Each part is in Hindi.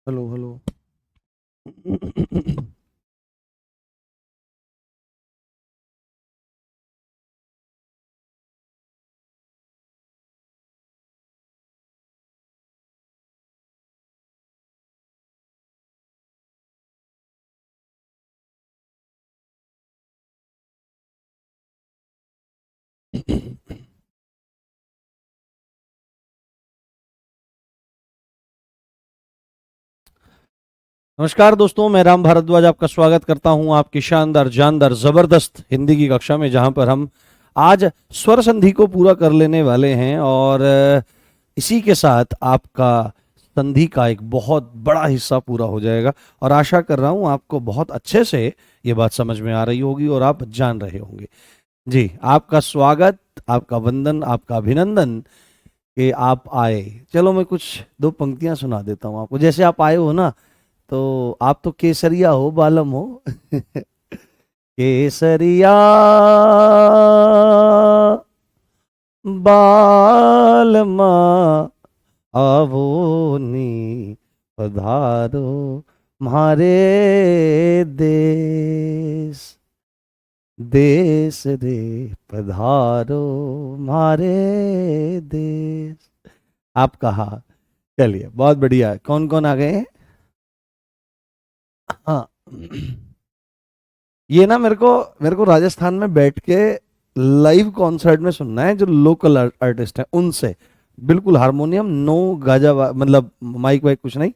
Hello hello. नमस्कार दोस्तों, मैं राम भारद्वाज आपका स्वागत करता हूं आपकी शानदार जानदार जबरदस्त हिंदी की कक्षा में, जहां पर हम आज स्वर संधि को पूरा कर लेने वाले हैं। और इसी के साथ आपका संधि का एक बहुत बड़ा हिस्सा पूरा हो जाएगा। और आशा कर रहा हूं आपको बहुत अच्छे से ये बात समझ में आ रही होगी और आप जान रहे होंगे। जी, आपका स्वागत, आपका वंदन, आपका अभिनंदन कि आप आए। चलो मैं कुछ दो पंक्तियां सुना देता हूं आपको। जैसे आप आए हो ना, तो आप तो केसरिया हो, बालम हो। केसरिया बालमा आवोनी पधारो म्हारे देश, देश रे पधारो म्हारे देश। आप कहा। चलिए, बहुत बढ़िया। कौन कौन आ गए हैं? हाँ। ये ना मेरे को राजस्थान में बैठ के लाइव कॉन्सर्ट में सुनना है, जो लोकल आर्टिस्ट हैं उनसे। बिल्कुल हारमोनियम, नो गाजा मतलब माइक वाइक कुछ नहीं,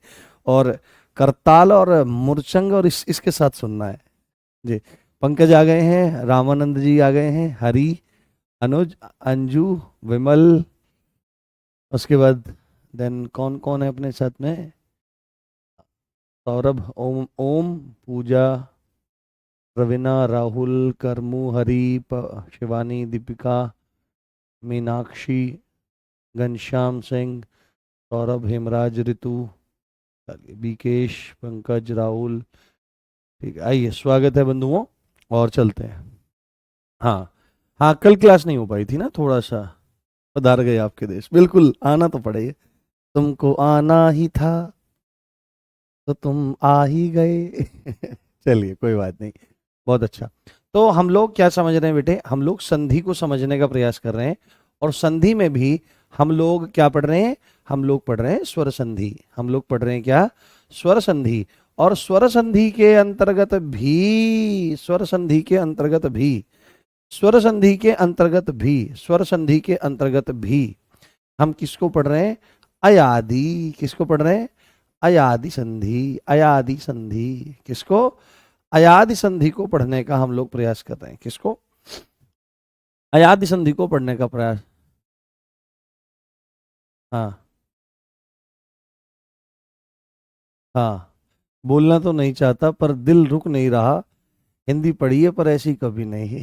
और करताल और मुरचंग और इसके साथ सुनना है। जी। पंकज आ गए हैं, रामानंद जी आ गए हैं, हरी, अनुज, अंजू, विमल। उसके बाद देन कौन कौन है अपने साथ में? सौरभ, ओम ओम, पूजा, रवीना, राहुल, करमू, हरी, शिवानी, दीपिका, मीनाक्षी, घनश्याम सिंह, सौरभ, हेमराज, ऋतु, बीकेश, पंकज, राहुल। ठीक है, आइए, स्वागत है बंधुओं, और चलते हैं। हाँ हाँ, कल क्लास नहीं हो पाई थी ना, थोड़ा सा पधार गए आपके देश। बिल्कुल आना तो पड़ेगा, तुमको आना ही था तो तुम आ ही गए। चलिए, कोई बात नहीं। बहुत अच्छा। तो हम लोग क्या समझ रहे हैं बेटे? हम लोग संधि को समझने का प्रयास कर रहे हैं। और संधि में भी हम लोग क्या पढ़ रहे हैं? हम लोग पढ़ रहे हैं स्वर संधि। हम लोग पढ़ रहे हैं क्या? स्वर संधि। और स्वर संधि के अंतर्गत भी, स्वर संधि के अंतर्गत भी, स्वर संधि के अंतर्गत भी, स्वर संधि के अंतर्गत भी हम किसको पढ़ रहे हैं? अयादि। किसको पढ़ रहे हैं? अयादि संधि। अयादि संधि किसको? अयादि संधि को पढ़ने का हम लोग प्रयास कर रहे हैं। किसको? अयादि संधि को पढ़ने का प्रयास। हाँ हाँ, बोलना तो नहीं चाहता पर दिल रुक नहीं रहा। हिंदी पढ़ी है पर ऐसी कभी नहीं।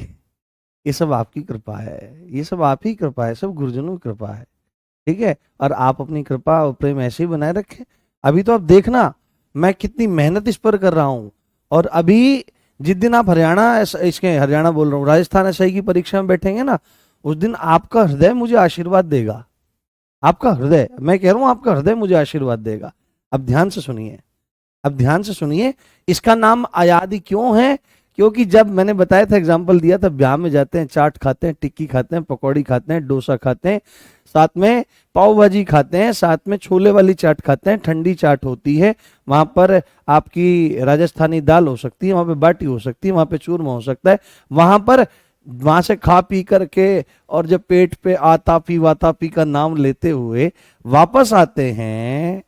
ये सब आपकी कृपा है, ये सब आप ही कृपा है, सब गुरुजनों की कृपा है। ठीक है, और आप अपनी कृपा और प्रेम ऐसे ही बनाए रखें। अभी तो आप देखना मैं कितनी मेहनत इस पर कर रहा हूं। और अभी जिस दिन आप हरियाणा इसके हरियाणा बोल रहा हूँ, राजस्थान एसआई की परीक्षा में बैठेंगे ना, उस दिन आपका हृदय मुझे आशीर्वाद देगा। आपका हृदय, मैं कह रहा हूं, आपका हृदय मुझे आशीर्वाद देगा। अब ध्यान से सुनिए, अब ध्यान से सुनिए। इसका नाम अयादि क्यों है? क्योंकि जब मैंने बताया था, एग्जाम्पल दिया था, ब्याह में जाते हैं, चाट खाते हैं, टिक्की खाते हैं, पकौड़ी खाते हैं, डोसा खाते हैं, साथ में पाव भाजी खाते हैं, साथ में छोले वाली चाट खाते हैं, ठंडी चाट होती है। वहां पर आपकी राजस्थानी दाल हो सकती है, वहां पे बाटी हो सकती है, वहां पे चूरमा हो सकता है। वहां पर वहां से खा पी करके, और जब पेट पे आता पी वाता पी का नाम लेते हुए वापस आते हैं,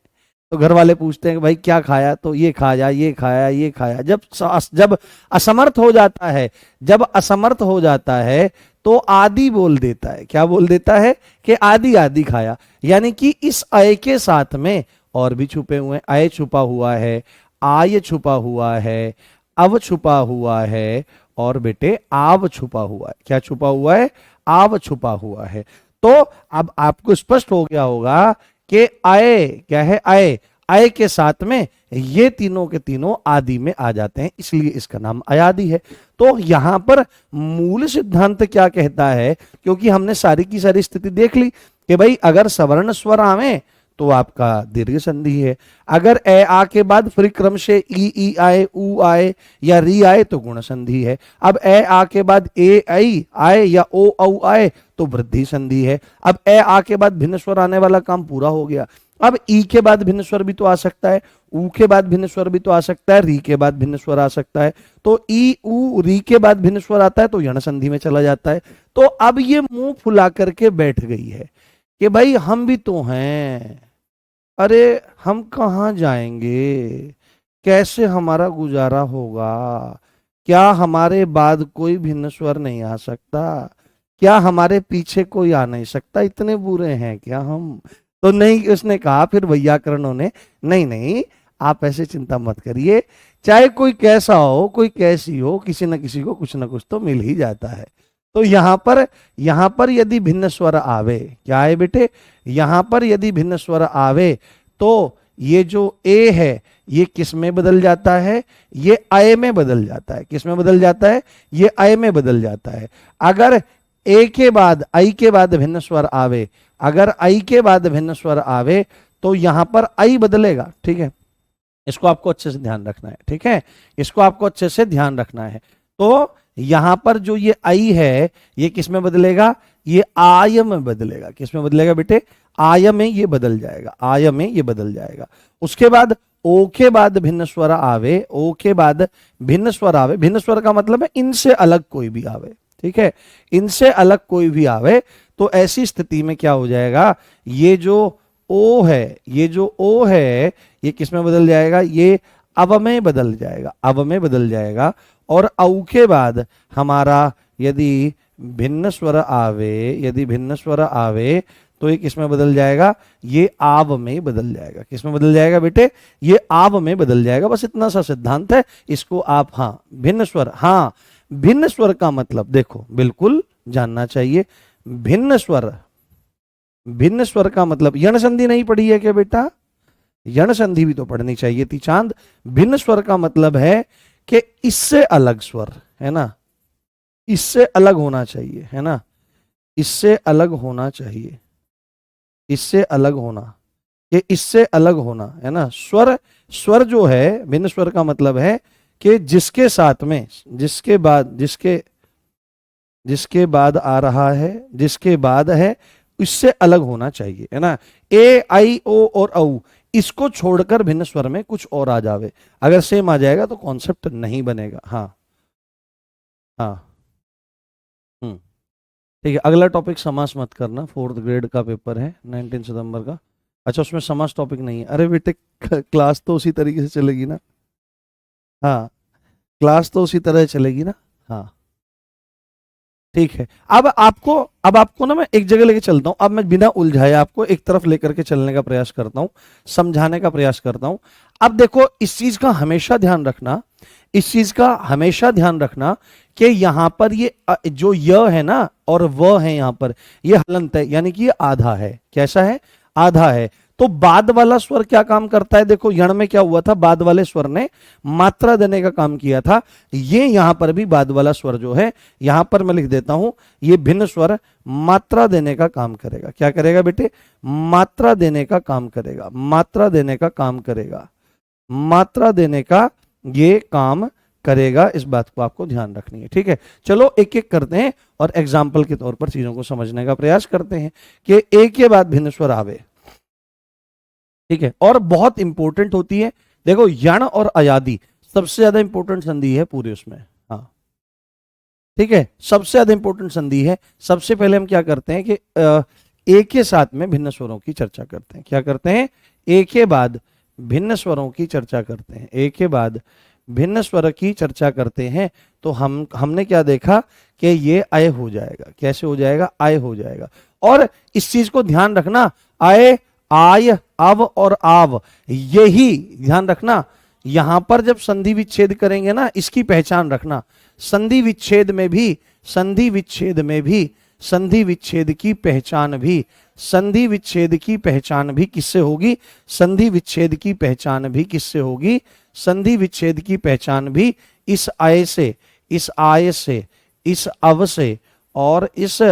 तो घर वाले पूछते हैं कि भाई क्या खाया? तो ये खाया, ये खाया, ये खाया। जब असमर्थ हो जाता है, जब असमर्थ हो जाता है, तो आदि बोल देता है। क्या बोल देता है? कि आदि आदि खाया। यानी कि इस अय के साथ में और भी छुपे हुए हैं। अय छुपा हुआ है, आय छुपा हुआ है, अव छुपा हुआ है, और बेटे आव छुपा हुआ है। क्या छुपा हुआ है? आव छुपा हुआ है। तो अब आपको स्पष्ट हो गया होगा कि अय क्या है? अय, अय के साथ में ये तीनों के तीनों आदि में आ जाते हैं, इसलिए इसका नाम अयादि है। तो यहां पर मूल सिद्धांत क्या कहता है? क्योंकि हमने सारी की सारी स्थिति देख ली कि भाई अगर सवर्ण स्वर आवे तो आपका दीर्घ संधि है। अगर ए आ के बाद फिर क्रम से ई आए, ऊ आए या री आए तो गुण संधि है। अब ए आ के बाद ए आई आए या ओ औ आए तो वृद्धि संधि है। अब ए आ के बाद भिन्न स्वर आने वाला काम पूरा हो गया। अब ई के बाद भिन्न स्वर भी तो आ सकता है, ऊ के बाद भिन्न स्वर भी तो आ सकता है, री के बाद भिन्न स्वर आ सकता है। तो ई ऊ री के बाद भिन्न स्वर आता है तो यण संधि में चला जाता है। तो अब ये मुंह फुला करके बैठ गई है कि भाई हम भी तो हैं, अरे हम कहाँ जाएंगे, कैसे हमारा गुजारा होगा, क्या हमारे बाद कोई भिन्न स्वर नहीं आ सकता, क्या हमारे पीछे कोई आ नहीं सकता, इतने बुरे हैं क्या हम। तो नहीं, उसने कहा फिर वैयाकरणों ने, नहीं नहीं आप ऐसे चिंता मत करिए, चाहे कोई कैसा हो कोई कैसी हो, किसी न किसी को कुछ ना कुछ तो मिल ही जाता है। तो यहां पर यदि भिन्न स्वर आवे, क्या है बेटे, यहां पर यदि भिन्न स्वर आवे तो ये जो ए है ये किस में बदल जाता है, ये अय में बदल जाता है। किस में बदल जाता है, ये अय में बदल जाता है। अगर ए के बाद आई के बाद भिन्न स्वर आवे, अगर आई के बाद भिन्न स्वर आवे तो यहां पर आई बदलेगा। ठीक है, इसको आपको अच्छे से ध्यान रखना है। ठीक है, इसको आपको अच्छे से ध्यान रखना है। तो यहां पर जो ये आई है ये किस में बदलेगा, ये आय में बदलेगा। किस में बदलेगा बेटे, आय में ये बदल जाएगा, आय में ये बदल जाएगा। उसके बाद ओ के बाद भिन्न स्वर आवे, ओ के बाद भिन्न स्वर आवे, भिन्न स्वर का मतलब है इनसे अलग कोई भी आवे। ठीक है, इनसे अलग कोई भी आवे तो ऐसी स्थिति में क्या हो जाएगा, ये जो ओ है, ये जो ओ है ये किस में बदल जाएगा, ये अव में बदल जाएगा, अव में बदल जाएगा। और औ के बाद हमारा यदि भिन्न स्वर आवे, यदि भिन्न स्वर आवे तो ये किस में बदल जाएगा, ये आव में बदल जाएगा। किस में बदल जाएगा बेटे, ये आव में बदल जाएगा। बस इतना सा सिद्धांत है, इसको आप हाँ भिन्न स्वर, हाँ भिन्न स्वर का मतलब देखो बिल्कुल जानना चाहिए। भिन्न स्वर, भिन्न स्वर का मतलब, यण संधि नहीं पढ़ी है क्या बेटा, यण संधि भी तो पढ़नी चाहिए थी चांद। भिन्न स्वर का मतलब है कि इससे अलग स्वर है ना, इससे अलग होना चाहिए है ना, इससे अलग होना चाहिए, इससे अलग होना, ये इससे अलग होना है ना। स्वर, स्वर जो है भिन्न स्वर का मतलब है कि जिसके साथ में, जिसके बाद, जिसके बाद आ रहा है, जिसके बाद है, इससे अलग होना चाहिए है ना। ए आई ओ और औ इसको छोड़कर भिन्न स्वर में कुछ और आ जावे, अगर सेम आ जाएगा तो कॉन्सेप्ट नहीं बनेगा। हाँ हाँ ठीक है, अगला टॉपिक समास मत करना, 4th ग्रेड का पेपर है 19 सितंबर का। अच्छा उसमें समास टॉपिक नहीं है, अरे बेटे क्लास तो उसी तरीके से चलेगी ना, हाँ क्लास तो उसी तरह चलेगी ना। हाँ ठीक है, अब आपको ना मैं एक जगह लेके चलता हूं। अब मैं बिना उलझाए आपको एक तरफ लेकर के चलने का प्रयास करता हूं, समझाने का प्रयास करता हूं। अब देखो इस चीज का हमेशा ध्यान रखना, इस चीज का हमेशा ध्यान रखना कि यहां पर ये जो य है ना और व है, यहां पर ये हलंत है, यानी कि ये आधा है। कैसा है, आधा है। तो बाद वाला स्वर क्या काम करता है, देखो यण में क्या हुआ था, बाद वाले स्वर ने मात्रा देने का काम किया था। ये यहां पर भी बाद वाला स्वर जो है, यहां पर मैं लिख देता हूं, ये भिन्न स्वर मात्रा देने का काम करेगा। क्या करेगा बेटे, मात्रा देने का काम करेगा, मात्रा देने का काम करेगा, मात्रा देने का ये काम करेगा। इस बात को आपको ध्यान रखनी है। ठीक है, चलो एक एक करते हैं और एग्जाम्पल के तौर पर चीजों को समझने का प्रयास करते हैं कि एक के बाद भिन्न स्वर आवे। ठीक है, और बहुत इंपॉर्टेंट होती है, देखो यण और अयादि सबसे ज्यादा इंपॉर्टेंट संधि है पूरे उसमें। हाँ ठीक है, सबसे ज्यादा इंपॉर्टेंट संधि है। सबसे पहले हम क्या करते हैं कि एक के साथ में भिन्न स्वरों की चर्चा करते हैं। क्या करते हैं, एक के बाद भिन्न स्वरों की चर्चा करते हैं, एक के बाद भिन्न स्वर की चर्चा करते हैं। तो हमने क्या देखा कि ये अय हो जाएगा। कैसे हो जाएगा, अय हो जाएगा। और इस चीज को ध्यान रखना, अय, आय, अव और आव, यही ध्यान रखना। यहां पर जब संधि विच्छेद करेंगे ना, इसकी पहचान रखना। संधि विच्छेद में भी, संधि विच्छेद में भी, संधि विच्छेद की पहचान भी, संधि विच्छेद की पहचान भी किससे होगी, संधि विच्छेद की पहचान भी किससे होगी, संधि विच्छेद की पहचान भी इस आय से, इस आय से, इस अव से और इस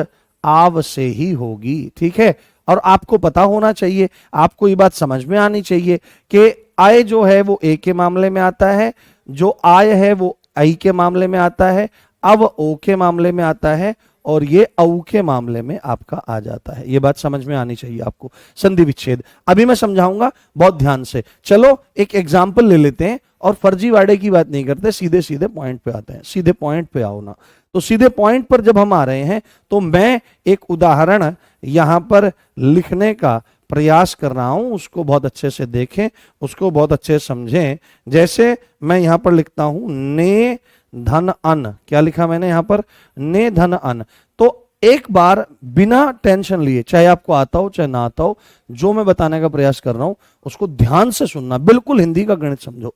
आव से ही होगी। ठीक है, और आपको पता होना चाहिए, आपको ये बात समझ में आनी चाहिए कि आय जो है वो ए के मामले में आता है, जो आय है वो आई के मामले में आता है, अब ओ के मामले में आता है, और ये औ के मामले में आपका आ जाता है। ये बात समझ में आनी चाहिए आपको। संधि विच्छेद अभी मैं समझाऊंगा, बहुत ध्यान से। चलो एक एग्जाम्पल ले लेते हैं, और फर्जीवाड़े की बात नहीं करते, सीधे सीधे पॉइंट पे आते हैं। सीधे पॉइंट पे आओ ना। तो सीधे पॉइंट पर जब हम आ रहे हैं तो मैं एक उदाहरण यहां पर लिखने का प्रयास कर रहा हूं, उसको बहुत अच्छे से देखें, उसको बहुत अच्छे से समझें। जैसे मैं यहां पर लिखता हूं ने धन अन, क्या लिखा मैंने यहां पर, ने धन अन। तो एक बार बिना टेंशन लिए, चाहे आपको आता हो चाहे ना आता हो, जो मैं बताने का प्रयास कर रहा हूं उसको ध्यान से सुनना, बिल्कुल हिंदी का गणित समझो।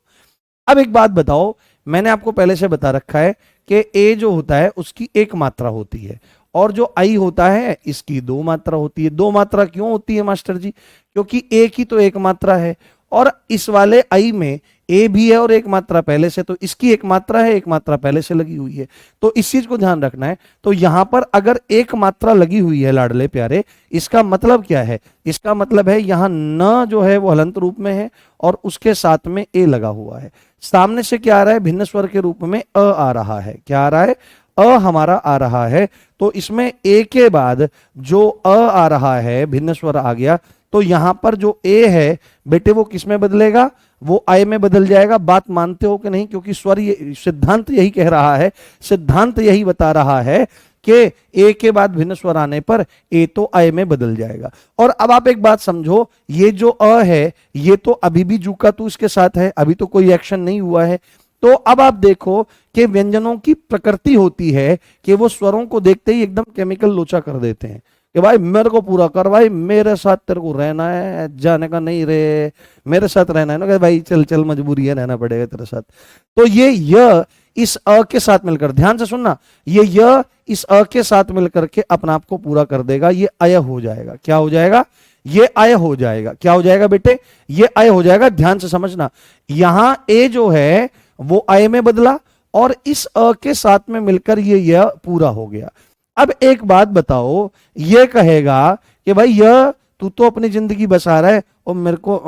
अब एक बात बताओ, मैंने आपको पहले से बता रखा है कि ए जो होता है उसकी एक मात्रा होती है, और जो आई होता है इसकी दो मात्रा होती है। दो मात्रा क्यों होती है मास्टर जी? क्योंकि ए की तो एक मात्रा है, और इस वाले आई में ए भी है और एक मात्रा पहले से, तो इसकी एक मात्रा है, एक मात्रा पहले से लगी हुई है। तो इस चीज को ध्यान रखना है। तो यहां पर अगर एक मात्रा लगी हुई है लाडले प्यारे, इसका मतलब क्या है? इसका मतलब है यहां न जो है वो हलंत रूप में है, और उसके साथ में ए लगा हुआ है। सामने से क्या आ रहा है? भिन्न स्वर के रूप में अ आ रहा है। क्या आ रहा है? अ हमारा आ रहा है। तो इसमें ए के बाद जो अ आ रहा है, भिन्न स्वर आ गया, तो यहां पर जो ए है बेटे वो किस में बदलेगा? वो आय में बदल जाएगा। बात मानते हो कि नहीं? क्योंकि स्वर सिद्धांत यही कह रहा है, सिद्धांत यही बता रहा है कि ए के बाद भिन्न स्वर आने पर ए तो आय में बदल जाएगा। और अब आप एक बात समझो, ये जो अ है ये तो अभी भी जू का तू इसके साथ है, अभी तो कोई एक्शन नहीं हुआ है। तो अब आप देखो कि व्यंजनों की प्रकृति होती है कि वो स्वरों को देखते ही एकदम केमिकल लोचा कर देते हैं कि भाई मेरे को पूरा कर, भाई मेरे साथ तेरे को रहना है, जाने का नहीं रे, मेरे साथ रहना है ना, कि भाई चल चल मजबूरी है, रहना पड़ेगा तेरे साथ। तो ये य इस अ के साथ मिलकर, ध्यान से सुनना, ये य इस अ के साथ मिलकर के अपने आप को पूरा कर देगा, ये अय हो जाएगा। क्या हो जाएगा? ये अय हो जाएगा। क्या हो जाएगा बेटे? ये अय हो जाएगा। ध्यान से समझना, यहां ए जो है वो अय में बदला, और इस अ के साथ में मिलकर ये य पूरा हो गया। अब एक बात बताओ, ये कहेगा कि भाई यह तू तो अपनी जिंदगी बसा रहा है और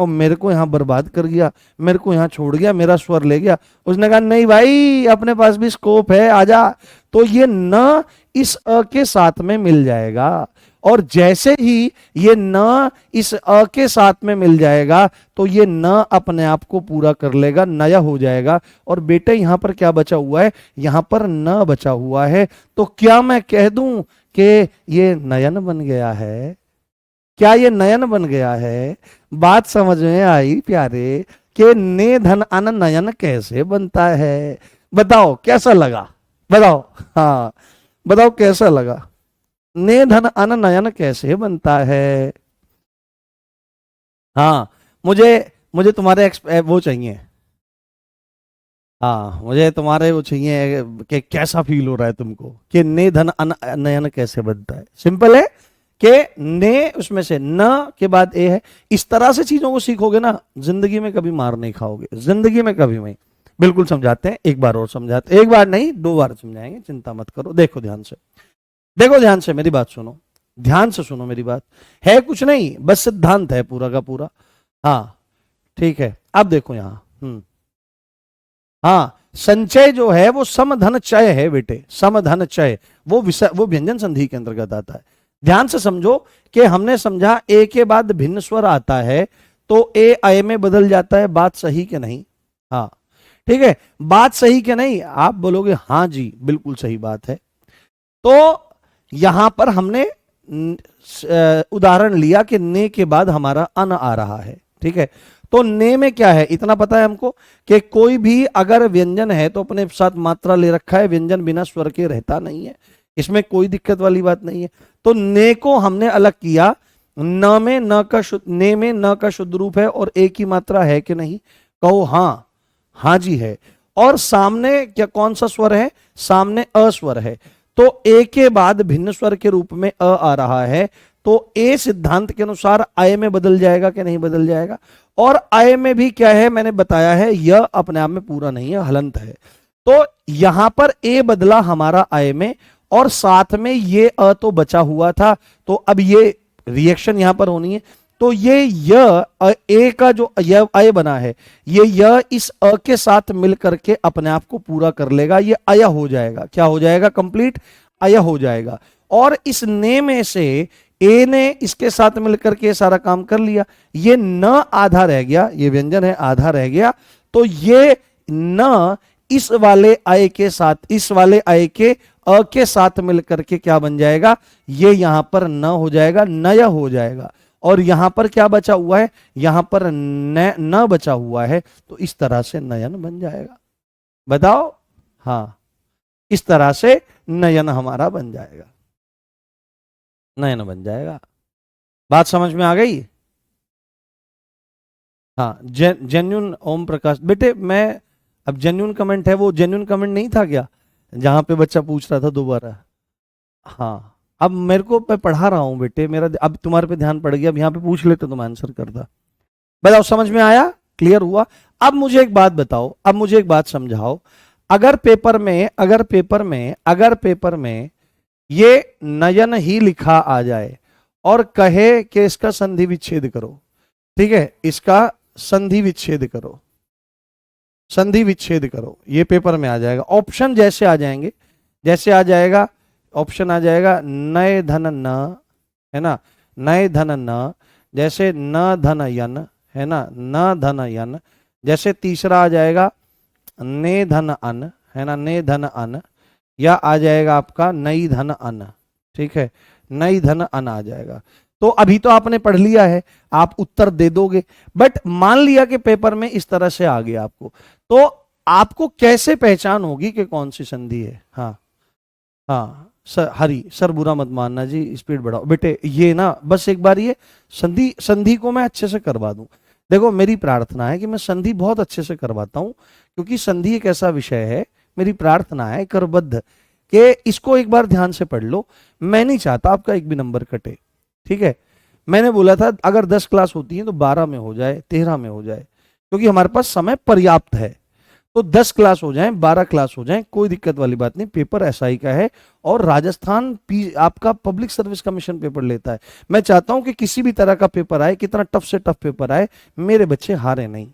मेरे को यहां बर्बाद कर गया, मेरे को यहां छोड़ गया, मेरा स्वर ले गया। उसने कहा नहीं भाई, अपने पास भी स्कोप है, आजा। तो ये न इस अ के साथ में मिल जाएगा, और जैसे ही ये न इस अ के साथ में मिल जाएगा तो ये न अपने आप को पूरा कर लेगा, नया हो जाएगा। और बेटे यहां पर क्या बचा हुआ है? यहां पर न बचा हुआ है। तो क्या मैं कह दूं कि ये नयन बन गया है? क्या ये नयन बन गया है? बात समझ में आई प्यारे कि ने धन अन नयन कैसे बनता है? बताओ कैसा लगा? बताओ, हाँ बताओ कैसा लगा? ने धन अन नयन कैसे बनता है? हाँ, मुझे मुझे तुम्हारे वो चाहिए। हाँ, मुझे तुम्हारे वो चाहिए कि कैसा फील हो रहा है तुमको कि ने धन अन नयन कैसे बनता है। सिंपल है कि ने उसमें से न के बाद ए है। इस तरह से चीजों को सीखोगे ना, जिंदगी में कभी मार नहीं खाओगे, जिंदगी में कभी नहीं। बिल्कुल समझाते हैं, एक बार और समझाते हैं, एक बार नहीं 2 बार समझाएंगे, चिंता मत करो। देखो ध्यान से, देखो ध्यान से, मेरी बात सुनो, ध्यान से सुनो मेरी बात। है कुछ नहीं, बस सिद्धांत है पूरा का पूरा। हाँ ठीक है, अब देखो यहां हाँ, संचय जो है वो समधन चय है बेटे, समधन चय, वो व्यंजन संधि के अंतर्गत आता है। ध्यान से समझो कि हमने समझा ए के बाद भिन्न स्वर आता है तो ए अय में बदल जाता है। बात सही के नहीं? हाँ ठीक है, बात सही के नहीं? आप बोलोगे हाँ जी बिल्कुल सही बात है। तो यहां पर हमने उदाहरण लिया कि ने के बाद हमारा अन आ रहा है, ठीक है। तो ने में क्या है इतना पता है हमको कि कोई भी अगर व्यंजन है तो अपने साथ मात्रा ले रखा है, व्यंजन बिना स्वर के रहता नहीं है, इसमें कोई दिक्कत वाली बात नहीं है। तो ने को हमने अलग किया, न में न का शुद्ध, ने में न का शुद्ध रूप है और ए की मात्रा है कि नहीं? कहो हाँ, हाँ जी है। और सामने क्या कौन सा स्वर है? सामने अस्वर है। तो ए के बाद भिन्न स्वर के रूप में अ आ रहा है, तो ए सिद्धांत के अनुसार आय में बदल जाएगा कि नहीं बदल जाएगा? और आय में भी क्या है मैंने बताया है, यह अपने आप में पूरा नहीं है, हलंत है। तो यहां पर ए बदला हमारा आय में, और साथ में ये अ तो बचा हुआ था, तो अब ये रिएक्शन यहां पर होनी है। तो ये ए का जो अय बना है, ये इस अ के साथ मिल करके अपने आप को पूरा कर लेगा, ये अय हो जाएगा। क्या हो जाएगा? कंप्लीट अय हो जाएगा। और इस ने में से ए ने इसके साथ मिलकर के सारा काम कर लिया, ये न आधा रह गया, ये व्यंजन है आधा रह गया, तो ये न इस वाले अय के साथ, इस वाले अय के अ के साथ मिलकर के क्या बन जाएगा? ये यहां पर न हो जाएगा, नय हो जाएगा। और यहां पर क्या बचा हुआ है? यहां पर न बचा हुआ है, तो इस तरह से नयन बन जाएगा। बताओ, हाँ, इस तरह से नयन हमारा बन जाएगा, नयन बन जाएगा। बात समझ में आ गई? हाँ, जेन्यून ओम प्रकाश बेटे, मैं अब जेन्यून कमेंट है, वो जेन्यून कमेंट नहीं था क्या जहां पे बच्चा पूछ रहा था दोबारा? हाँ, अब मेरे को मैं पढ़ा रहा हूं बेटे, मेरा अब तुम्हारे पे ध्यान पड़ गया, अब यहाँ पे पूछ लेते तो मैं आंसर करता। बताओ, समझ में आया? क्लियर हुआ? अब मुझे एक बात बताओ, अब मुझे एक बात समझाओ। अगर पेपर में, ये नयन ही लिखा आ जाए और कहे कि इसका संधि विच्छेद करो, ठीक है, इसका संधि विच्छेद करो, संधि विच्छेद करो, ये पेपर में आ जाएगा। ऑप्शन जैसे आ जाएंगे, जैसे आ जाएगा, ऑप्शन आ जाएगा नय धन न, है ना, नय धन न, जैसे न धन यन, है ना, न धन यन, जैसे तीसरा आ जाएगा ने धन अन, है ना, ने धन अन, या आ जाएगा आपका नई धन अन, ठीक है, नई धन अन आ जाएगा। तो अभी तो आपने पढ़ लिया है, आप उत्तर दे दोगे, बट मान लिया कि पेपर में इस तरह से आ गया आपको, तो आपको कैसे पहचान होगी कि कौन सी संधि है? हाँ हाँ सर, हरी सर बुरा मत मानना जी, स्पीड बढ़ाओ बेटे, ये ना बस एक बार ये संधि संधि को मैं अच्छे से करवा दूं। देखो, मेरी प्रार्थना है कि मैं संधि बहुत अच्छे से करवाता हूं, क्योंकि संधि एक ऐसा विषय है, मेरी प्रार्थना है करबद्ध कि इसको एक बार ध्यान से पढ़ लो। मैं नहीं चाहता आपका एक भी नंबर कटे, ठीक है। मैंने बोला था अगर 10 क्लास होती है तो 12 में हो जाए, 13 में हो जाए, क्योंकि हमारे पास समय पर्याप्त है। तो 10 क्लास हो जाए, 12 क्लास हो जाए, कोई दिक्कत वाली बात नहीं। पेपर एसआई का है और राजस्थान आपका पब्लिक सर्विस कमीशन पेपर लेता है। मैं चाहता हूं कि किसी भी तरह का पेपर आए, कितना टफ से टफ पेपर आए, मेरे बच्चे हारे नहीं।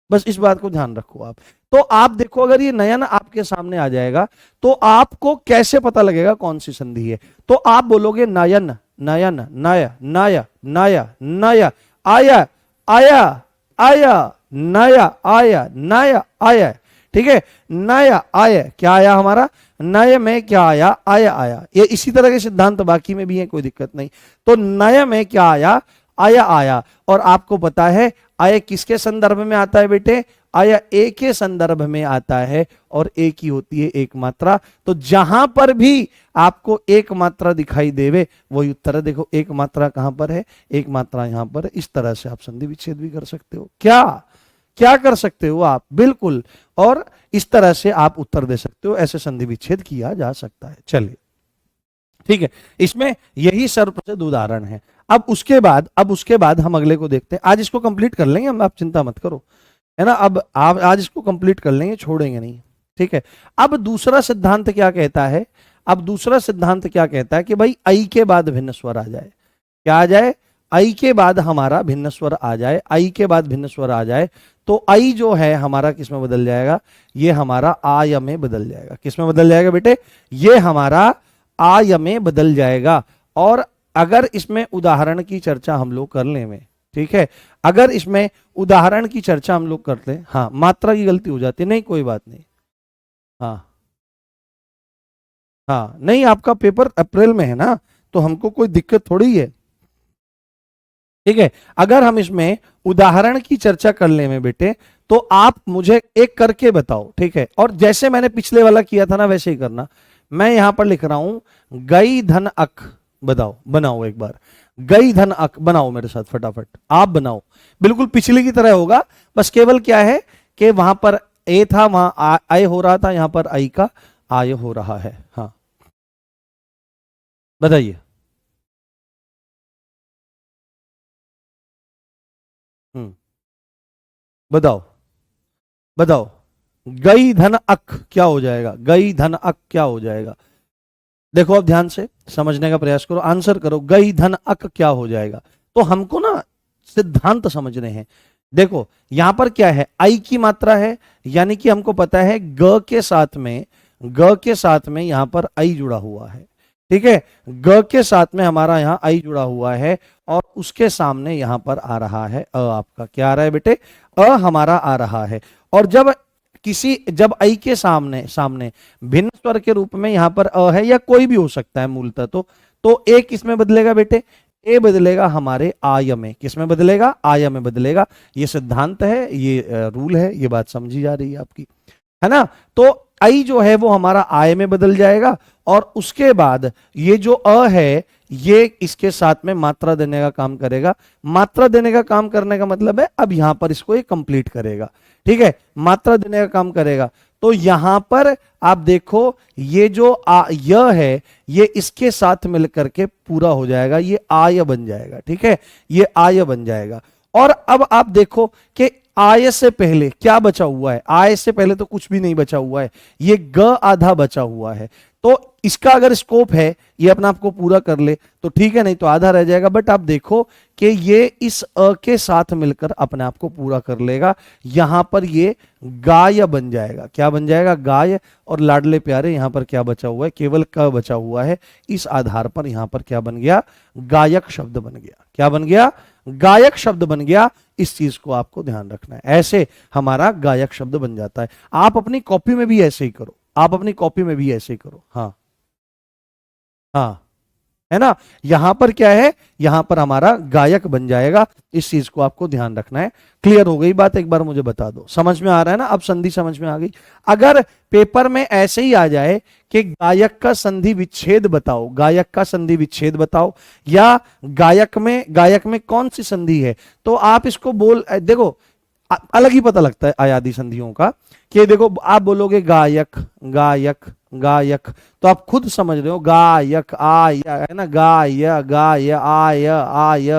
बस इस बात को ध्यान रखो आप। तो आप देखो, अगर ये नयन आपके सामने आ जाएगा तो आपको कैसे पता लगेगा कौन सी संधि है? तो आप बोलोगे नयन, नयन, नय, नय, नय, नय, आया, आया, आया, नया, आया, नया, आया, ठीक है, नया आया, क्या आया हमारा? नय में क्या आया? आया आया। ये इसी तरह के सिद्धांत बाकी में भी है, कोई दिक्कत नहीं। तो नय में क्या आया? आया आया। और आपको पता है आय किसके संदर्भ में आता है बेटे? आया ए के संदर्भ में आता है, और ए की होती है एक मात्रा। तो जहां पर भी आपको एक मात्रा दिखाई देवे वही उत्तर है। देखो एक मात्रा कहां पर है, एक मात्रा यहां पर। इस तरह से आप संधि विच्छेद भी कर सकते हो। क्या क्या कर सकते हो आप? बिल्कुल। और इस तरह से आप उत्तर दे सकते हो, ऐसे संधि विच्छेद किया जा सकता है। चलिए ठीक है, इसमें यही सर्वप्रसिद्ध उदाहरण है। अब उसके बाद हम अगले को देखते हैं। आज इसको कंप्लीट कर लेंगे हम, आप चिंता मत करो, है ना। अब आप आज इसको कंप्लीट कर लेंगे, छोड़ेंगे नहीं, ठीक है। अब दूसरा सिद्धांत क्या कहता है? अब दूसरा सिद्धांत क्या कहता है कि भाई आई के बाद भिन्न स्वर आ जाए। क्या आ जाए? आई के बाद हमारा भिन्न स्वर आ जाए। आई के बाद भिन्न स्वर आ जाए तो आई जो है हमारा किस में बदल जाएगा? ये हमारा आय में बदल जाएगा। किस में बदल जाएगा बेटे? ये हमारा आय में बदल जाएगा। और अगर इसमें उदाहरण की चर्चा हम लोग कर ले में, ठीक है, अगर इसमें उदाहरण की चर्चा हम लोग करते हैं, हाँ मात्रा की गलती हो जाती है, नहीं कोई बात नहीं, हाँ हाँ, नहीं आपका पेपर अप्रैल में है ना, तो हमको कोई दिक्कत थोड़ी है, ठीक है। अगर हम इसमें उदाहरण की चर्चा कर ले में बेटे, तो आप मुझे एक करके बताओ, ठीक है। और जैसे मैंने पिछले वाला किया था ना वैसे ही करना। मैं यहां पर लिख रहा हूं गई धन अक, बताओ, बनाओ एक बार गई धन अक, बनाओ मेरे साथ फटाफट, आप बनाओ। बिल्कुल पिछले की तरह होगा, बस केवल क्या है कि वहां पर ए था, वहां आय हो रहा था, यहां पर आई का आय हो रहा है। हाँ बताइए। हम्म, बताओ बताओ। गई धन अक क्या हो जाएगा? गई धन अक क्या हो जाएगा? देखो अब ध्यान से समझने का प्रयास करो, आंसर करो, गई धन अक क्या हो जाएगा। तो हमको ना सिद्धांत समझने हैं। देखो यहां पर क्या है, आई की मात्रा है, यानी कि हमको पता है ग के साथ में, ग के साथ में यहां पर आई जुड़ा हुआ है। ठीक है, ग के साथ में हमारा यहां आई जुड़ा हुआ है, और उसके सामने यहां पर आ रहा है अ। आपका क्या आ रहा है बेटे, अ हमारा आ रहा है। और जब आई के सामने सामने भिन्न स्वर के रूप में यहां पर अ है, या कोई भी हो सकता है मूलतः, तो ए किसमें बदलेगा बेटे, ए बदलेगा हमारे आय में। किसमें बदलेगा, आय में बदलेगा। ये सिद्धांत है, ये रूल है, ये बात समझी जा रही है आपकी, है ना। तो आई जो है वो हमारा आय में बदल जाएगा, और उसके बाद ये जो अ है ये इसके साथ में मात्रा देने का काम करेगा। मात्रा देने का काम करने का मतलब है अब यहां पर इसको ये कंप्लीट करेगा। ठीक है, मात्रा देने का काम करेगा। तो यहां पर आप देखो ये जो य है ये इसके साथ मिलकर के पूरा हो जाएगा, ये आय बन जाएगा। ठीक है, ये आय बन जाएगा। और अब आप देखो कि आय से पहले क्या बचा हुआ है, आय से पहले तो कुछ भी नहीं बचा हुआ है, ये ग आधा बचा हुआ है। तो इसका अगर स्कोप है ये अपना आपको पूरा कर ले तो ठीक है, नहीं तो आधा रह जाएगा। बट आप देखो कि ये इस अ के साथ मिलकर अपने आप को पूरा कर लेगा, यहां पर ये गाय बन जाएगा। क्या बन जाएगा, गाय। और लाडले प्यारे यहां पर क्या बचा हुआ है, केवल क बचा हुआ है। इस आधार पर यहां पर क्या बन गया, गायक शब्द बन गया। क्या बन गया, गायक शब्द बन गया। इस चीज को आपको ध्यान रखना है, ऐसे हमारा गायक शब्द बन जाता है। आप अपनी कॉपी में भी ऐसे ही करो, आप अपनी कॉपी में भी ऐसे ही करो। हाँ हाँ, है ना। यहां पर क्या है, यहां पर हमारा गायक बन जाएगा। इस चीज को आपको ध्यान रखना है। क्लियर हो गई बात, एक बार मुझे बता दो, समझ में आ रहा है ना, अब संधि समझ में आ गई। अगर पेपर में ऐसे ही आ जाए कि गायक का संधि विच्छेद बताओ, गायक का संधि विच्छेद बताओ, या गायक में कौन सी संधि है, तो आप इसको देखो अलग ही पता लगता है अयादी संधियों का। कि देखो आप बोलोगे गायक गायक गायक, तो आप खुद समझ रहे हो, गायक आय, है ना, गाय गाय आय आय।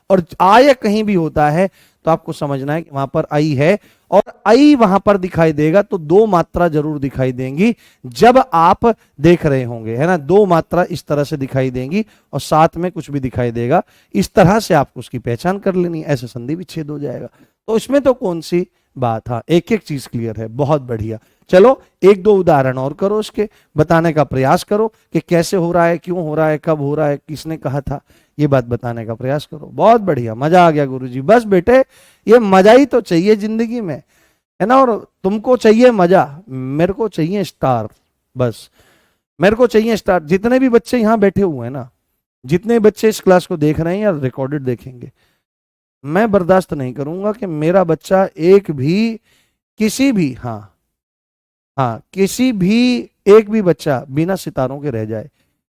और आय कहीं भी होता है तो आपको समझना है कि वहां पर आई है, और आई वहां पर दिखाई देगा तो दो मात्रा जरूर दिखाई देंगी जब आप देख रहे होंगे, है ना। दो मात्रा इस तरह से दिखाई देंगी और साथ में कुछ भी दिखाई देगा, इस तरह से आपको उसकी पहचान कर लेनी, ऐसे संधि विच्छेद हो जाएगा। तो इसमें तो कौन सी बात, हाँ एक एक चीज क्लियर है, बहुत बढ़िया। चलो एक दो उदाहरण और करो, उसके बताने का प्रयास करो कि कैसे हो रहा है, क्यों हो रहा है, कब हो रहा है, किसने कहा था, ये बात बताने का प्रयास करो। बहुत बढ़िया, मजा आ गया गुरुजी। बस बेटे ये मजा ही तो चाहिए जिंदगी में, है ना। और तुमको चाहिए मजा, मेरे को चाहिए स्टार। बस मेरे को चाहिए स्टार। जितने भी बच्चे यहाँ बैठे हुए हैं ना, जितने बच्चे इस क्लास को देख रहे हैं या रिकॉर्डेड देखेंगे, मैं बर्दाश्त नहीं करूंगा कि मेरा बच्चा एक भी, किसी भी, हाँ हाँ, किसी भी एक भी बच्चा बिना सितारों के रह जाए।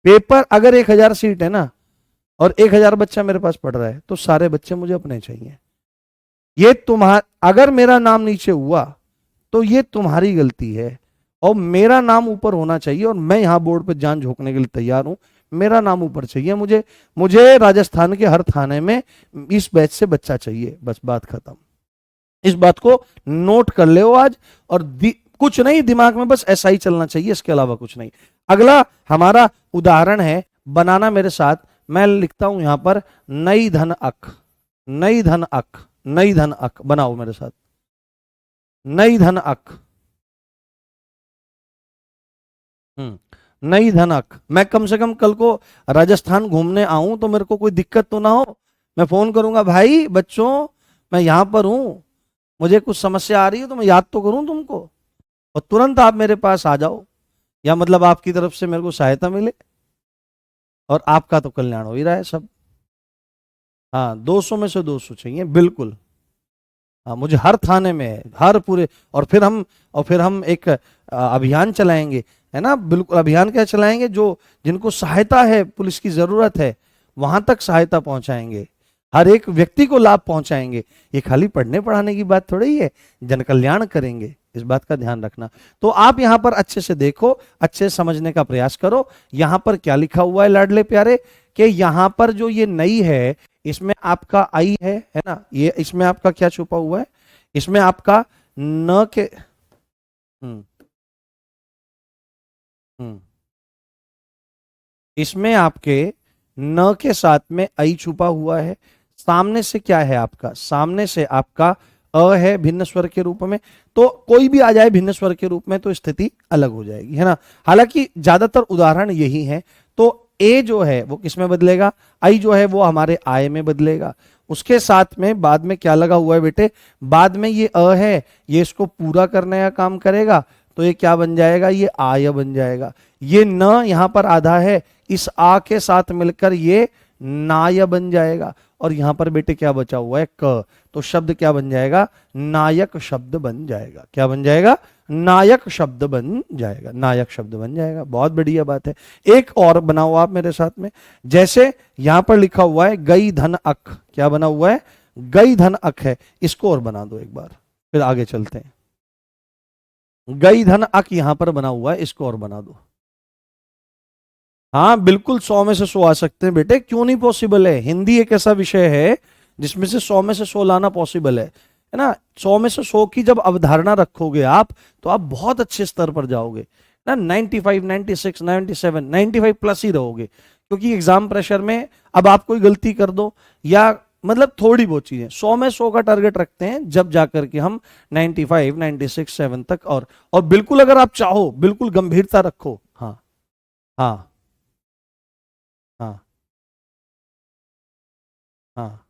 पेपर अगर 1000 सीट है ना, और 1000 बच्चा मेरे पास पढ़ रहा है, तो सारे बच्चे मुझे अपने चाहिए। ये तुम्हारा, अगर मेरा नाम नीचे हुआ तो ये तुम्हारी गलती है, और मेरा नाम ऊपर होना चाहिए। और मैं यहां बोर्ड पे जान झोंकने के लिए तैयार हूं, मेरा नाम ऊपर चाहिए। मुझे मुझे राजस्थान के हर थाने में इस बैच से बच्चा चाहिए, बस बात खत्म। इस बात को नोट कर ले आज। और कुछ नहीं दिमाग में, बस ऐसा ही चलना चाहिए, इसके अलावा कुछ नहीं। अगला हमारा उदाहरण है, बनाना मेरे साथ। मैं लिखता हूं यहां पर नई धन अक, नई धन अक, नई धन अक, बनाओ मेरे साथ, नई धन अक। नई धन अक। मैं कम से कम कल को राजस्थान घूमने आऊं तो मेरे को कोई दिक्कत तो ना हो। मैं फोन करूंगा, भाई बच्चों मैं यहां पर हूं, मुझे कुछ समस्या आ रही है तो मैं याद तो करूं तुमको, और तुरंत आप मेरे पास आ जाओ, या मतलब आपकी तरफ से मेरे को सहायता मिले, और आपका तो कल्याण हो ही रहा है सब। हाँ 200 में से 200 चाहिए बिल्कुल। हाँ मुझे हर थाने में, हर पूरे, और फिर हम एक अभियान चलाएंगे, है ना। बिल्कुल अभियान क्या चलाएंगे, जो जिनको सहायता है, पुलिस की जरूरत है, वहां तक सहायता पहुंचाएंगे, हर एक व्यक्ति को लाभ पहुंचाएंगे। ये खाली पढ़ने पढ़ाने की बात थोड़ी ही है, जन कल्याण करेंगे, इस बात का ध्यान रखना। तो आप यहां पर अच्छे से देखो, अच्छे से समझने का प्रयास करो। यहां पर क्या लिखा हुआ है लाडले प्यारे, कि यहां पर जो ये नई है, इसमें आपका आई है ना, ये इसमें आपका क्या छुपा हुआ है, इसमें आपका न के, हम्म हम्म इसमें आपके न के साथ में आई छुपा हुआ है, सामने से क्या है आपका, सामने से आपका अ है भिन्न स्वर के रूप में, तो कोई भी आ जाए भिन्न स्वर के रूप में तो स्थिति अलग हो जाएगी, है ना। हालांकि ज्यादातर उदाहरण यही है। तो ए जो है वो किस में बदलेगा, आई जो है वो हमारे आय में बदलेगा। उसके साथ में बाद में क्या लगा हुआ है बेटे, बाद में ये अ है, ये इसको पूरा करने का काम करेगा, तो ये क्या बन जाएगा, ये आय बन जाएगा। ये न यहां पर आधा है, इस आ के साथ मिलकर ये नाय बन जाएगा। और यहां पर बेटे क्या बचा हुआ है, क, तो शब्द क्या बन जाएगा, नायक शब्द बन जाएगा। क्या बन जाएगा, नायक शब्द बन जाएगा, नायक शब्द बन जाएगा। बहुत बढ़िया बात है। एक और बनाओ आप मेरे साथ में, जैसे यहां पर लिखा हुआ है गई धन अख, क्या बना हुआ है, गई धन अख है, इसको और बना दो एक बार, फिर आगे चलते हैं। गई धन अक यहां पर बना हुआ है, इसको और बना दो। हाँ बिल्कुल, 100 में से 100 आ सकते हैं बेटे, क्यों नहीं पॉसिबल है। हिंदी एक ऐसा विषय है जिसमें से 100 में से 100 लाना पॉसिबल है ना। 100 में से 100 की जब अवधारणा रखोगे आप, तो आप बहुत अच्छे स्तर पर जाओगे ना। 95, 96, 97, 95 प्लस ही रहोगे, क्योंकि एग्जाम प्रेशर में अब आप कोई गलती कर दो या मतलब थोड़ी बहुत चीजें, 100 में 100 का टारगेट रखते हैं, जब जाकर के हम 95, 96, 7 तक। और बिल्कुल अगर आप चाहो, बिल्कुल गंभीरता रखो। हाँ हाँ हाँ हाँ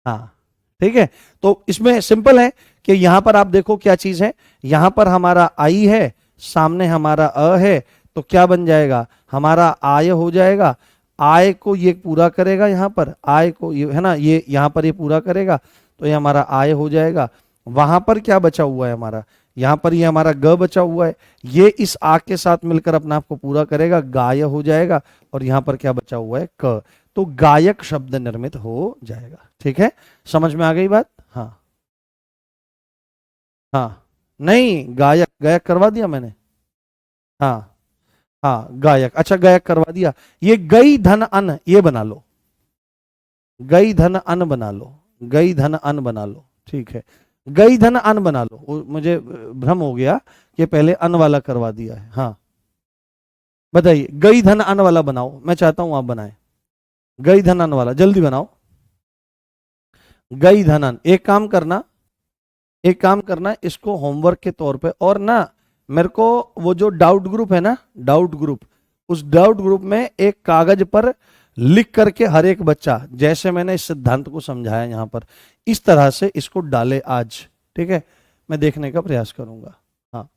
हाँ, ठीक है। तो इसमें सिंपल है कि यहां पर आप देखो क्या चीज है, यहां पर हमारा आई है, सामने हमारा अ है, तो क्या बन जाएगा, हमारा आय हो जाएगा। आय को ये पूरा करेगा, यहां पर आय को ये है ना, ये यहां पर ये पूरा करेगा, तो ये हमारा आय हो जाएगा। वहां पर क्या बचा हुआ है हमारा, यहां पर ये हमारा ग बचा हुआ है, ये इस आ के साथ मिलकर अपने आप को पूरा करेगा, गाय हो जाएगा। और यहां पर क्या बचा हुआ है, क, तो गायक शब्द निर्मित हो जाएगा। ठीक है, समझ में आ गई बात। हाँ हाँ, नहीं गायक, गायक करवा दिया मैंने। हाँ हाँ गायक, अच्छा गायक करवा दिया। ये गई धन अन ये बना लो, गई धन अन बना लो, गई धन अन बना लो, ठीक है। गई धन अन बना लो, मुझे भ्रम हो गया कि पहले अन वाला करवा दिया है। हाँ बताइए, गई धन अन वाला बनाओ, मैं चाहता हूं आप बनाए गई धन अन वाला, जल्दी बनाओ। गई धन अन, एक काम करना, एक काम करना, इसको होमवर्क के तौर पे, और ना मेरे को वो जो डाउट ग्रुप है ना, डाउट ग्रुप, उस डाउट ग्रुप में एक कागज पर लिख करके हर एक बच्चा, जैसे मैंने इस सिद्धांत को समझाया यहां पर, इस तरह से इसको डाले आज। ठीक है, मैं देखने का प्रयास करूंगा। हाँ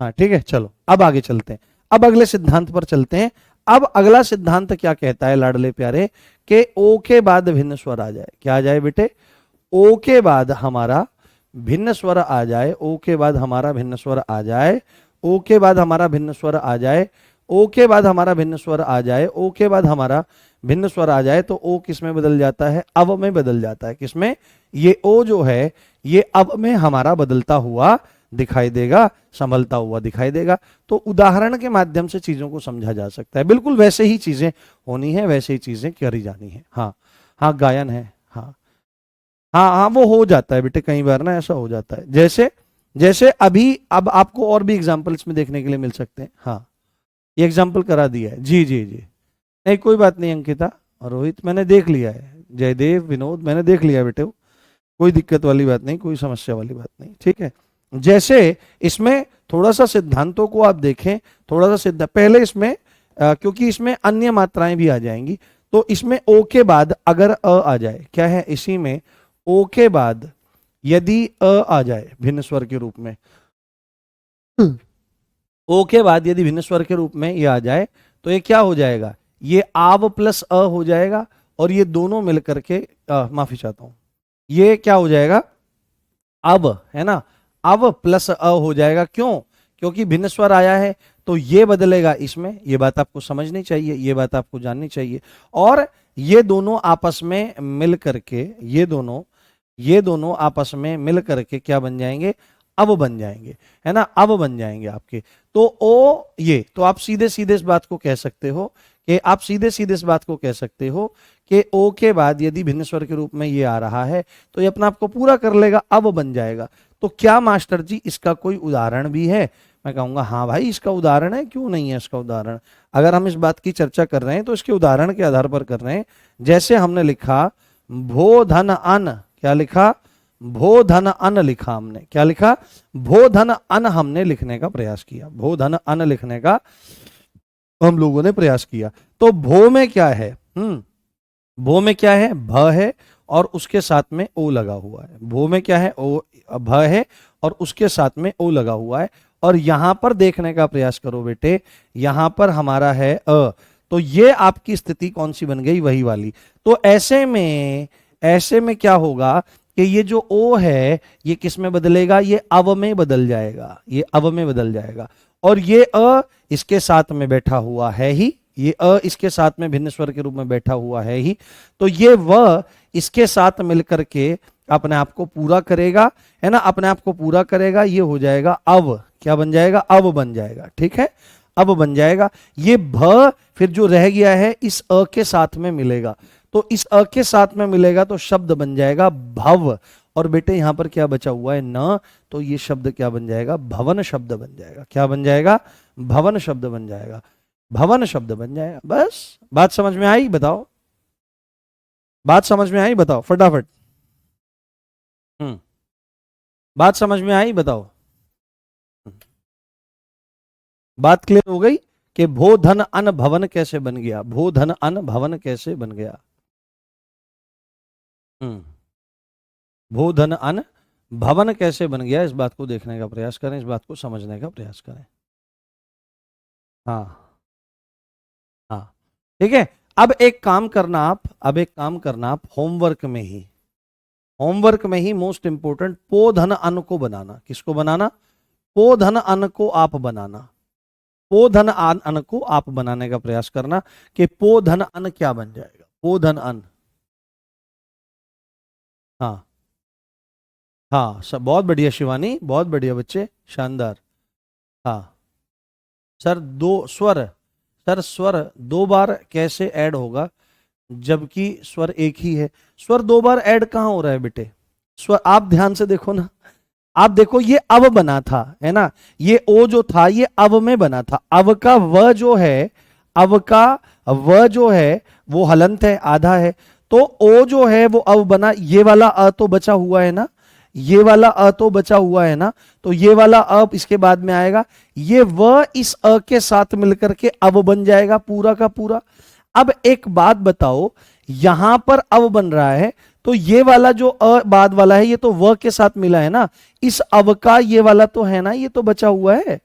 हाँ ठीक है, चलो अब आगे चलते हैं, अब अगले सिद्धांत पर चलते हैं। अब अगला सिद्धांत क्या कहता है लाडले प्यारे, के ओ के बाद भिन्न स्वर आ जाए। क्या आ जाए बेटे, ओ के बाद हमारा भिन्न स्वर आ जाए, ओ के बाद हमारा भिन्न स्वर आ जाए, ओ के बाद हमारा भिन्न स्वर आ जाए, ओ के बाद हमारा भिन्न स्वर आ जाए, ओ के बाद हमारा भिन्न स्वर आ जाए, तो ओ किस में बदल जाता है, अब में बदल जाता है। किसमें, ये ओ जो है ये अब में हमारा बदलता हुआ दिखाई देगा, संभलता हुआ दिखाई देगा। तो उदाहरण के माध्यम से चीजों को समझा जा सकता है, बिल्कुल वैसे ही चीजें होनी है, वैसे ही चीजें करी जानी है। हाँ हाँ गायन है, हाँ हाँ हाँ वो हो जाता है बेटे, कई बार ना ऐसा हो जाता है, जैसे जैसे अभी, अब आपको और भी एग्जाम्पल इसमें देखने के लिए मिल सकते हैं। हाँ ये एग्जाम्पल करा दिया है, जी जी जी, नहीं कोई बात नहीं अंकिता और रोहित, मैंने देख लिया है, जयदेव विनोद मैंने देख लिया है बेटे, कोई दिक्कत वाली बात नहीं, कोई समस्या वाली बात नहीं। ठीक है, जैसे इसमें थोड़ा सा सिद्धांतों को आप देखें, थोड़ा सा सिद्धांत पहले इसमें क्योंकि इसमें अन्य मात्राएं भी आ जाएंगी, तो इसमें ओ के बाद अगर अ आ जाए, क्या है इसी में, ओ के बाद यदि अ आ जाए भिन्न स्वर के रूप में, ओ के बाद यदि भिन्न स्वर के रूप में ये आ जाए, तो ये क्या हो जाएगा, ये आव प्लस अ हो जाएगा, और ये दोनों मिलकर के माफी चाहता हूं, ये क्या हो जाएगा, अब, है ना, अब प्लस अ हो जाएगा। क्यों, क्योंकि भिन्न स्वर आया है, तो ये बदलेगा इसमें, ये बात आपको समझनी चाहिए, ये बात आपको जाननी चाहिए। और ये दोनों आपस में मिल करके, ये दोनों आपस में मिल करके क्या बन जाएंगे, अब बन जाएंगे, है ना, अब बन जाएंगे आपके। तो ओ ये, तो आप सीधे सीधे इस बात को कह सकते हो कि आप सीधे सीधे इस बात को कह सकते हो कि ओ के बाद यदि भिन्न स्वर के रूप में ये आ रहा है, तो ये अपना आपको पूरा कर लेगा, अब बन जाएगा। तो क्या मास्टर जी इसका कोई उदाहरण भी है? मैं कहूंगा हाँ भाई इसका उदाहरण है, क्यों नहीं है इसका उदाहरण। अगर हम इस बात की चर्चा कर रहे हैं तो इसके उदाहरण के आधार पर कर रहे हैं। जैसे हमने लिखा भो धन अन, क्या लिखा? भो धन अन लिखा हमने, क्या लिखा? भो धन अन हमने लिखने का प्रयास किया, भो धन अन लिखने का हम लोगों ने प्रयास किया। तो भो में क्या है? भो में क्या है? भ है और उसके साथ में ओ लगा हुआ है। भो में क्या है? ओ, भ है और उसके साथ में ओ लगा हुआ है। और यहां पर देखने का प्रयास करो बेटे, यहां पर हमारा है अ, तो ये आपकी स्थिति कौन सी बन गई? वही वाली। तो ऐसे में क्या होगा कि ये जो ओ है ये किस में बदलेगा? ये अव में बदल जाएगा, ये अव में बदल जाएगा। और ये अ इसके साथ में बैठा हुआ है ही, ये अ इसके साथ में भिन्न स्वर के रूप में बैठा हुआ है ही, तो ये व इसके साथ मिलकर के अपने आप को पूरा करेगा, है ना, अपने आप को पूरा करेगा। ये हो जाएगा अव, क्या बन जाएगा? अव बन जाएगा, ठीक है, अब बन जाएगा। ये भ फिर जो रह गया है इस अ के साथ में मिलेगा, तो इस अ के साथ में मिलेगा तो शब्द बन जाएगा भव। और बेटे यहां पर क्या बचा हुआ है? न, तो ये शब्द क्या बन जाएगा? भवन शब्द बन जाएगा। क्या बन जाएगा? भवन शब्द बन जाएगा, भवन शब्द बन जाएगा। बस बात समझ में आई? बताओ, बात समझ में आई? बताओ फटाफट। बात समझ में आई? बताओ। बात क्लियर हो गई कि भो धन अन भवन कैसे बन गया? भो धन अन भवन कैसे बन गया? भो धन अन भवन कैसे बन गया? इस बात को देखने का प्रयास करें, इस बात को समझने का प्रयास करें। हाँ हाँ, ठीक है। अब एक काम करना आप, अब एक काम करना आप, होमवर्क में ही मोस्ट इंपोर्टेंट पो धन अन को बनाना। किसको बनाना? पो धन अन को आप बनाना। पो धन अन को आप बनाने का प्रयास करना कि पो धन अन क्या बन जाएगा? पो धन अन, हाँ हाँ, सब बहुत बढ़िया शिवानी, बहुत बढ़िया बच्चे, शानदार। हाँ सर, दो स्वर, सर स्वर दो बार कैसे ऐड होगा जबकि स्वर एक ही है? स्वर दो बार ऐड कहाँ हो रहा है बेटे? स्वर आप ध्यान से देखो ना, आप देखो ये अव बना था, है ना, ये ओ जो था ये अव में बना था। अव का व जो है, अव का व जो है वो हलंत है, आधा है, तो ओ जो है वो अव बना। ये वाला अ तो बचा हुआ है ना, ये वाला अ तो बचा हुआ है ना, तो ये वाला अ इसके बाद में आएगा, ये व इस अ के साथ मिलकर के अव बन जाएगा पूरा का पूरा। अब एक बात बताओ, यहां पर अव बन रहा है तो ये वाला जो अ बाद वाला है ये तो व के साथ मिला है ना, इस अव का ये वाला तो है ना, ये तो बचा हुआ है,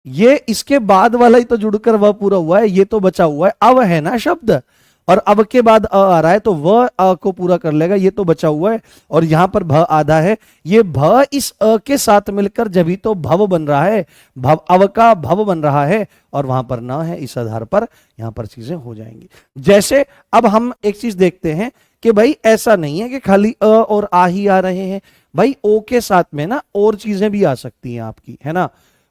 ये इसके बाद वाला ही तो जुड़कर वह पूरा हुआ है, ये तो बचा हुआ है, अव है ना शब्द, और अब के बाद अ आ रहा है तो वह अ को पूरा कर लेगा, ये तो बचा हुआ है, और यहां पर भ आधा है, ये भ इस अ के साथ मिलकर जब ही तो भव बन रहा है, भव अव का भव बन रहा है, और वहां पर न है, इस आधार पर यहां पर चीजें हो जाएंगी। जैसे अब हम एक चीज देखते हैं कि भाई ऐसा नहीं है कि खाली अ और आ ही आ रहे हैं, भाई ओ के साथ में ना और चीजें भी आ सकती हैं आपकी, है ना,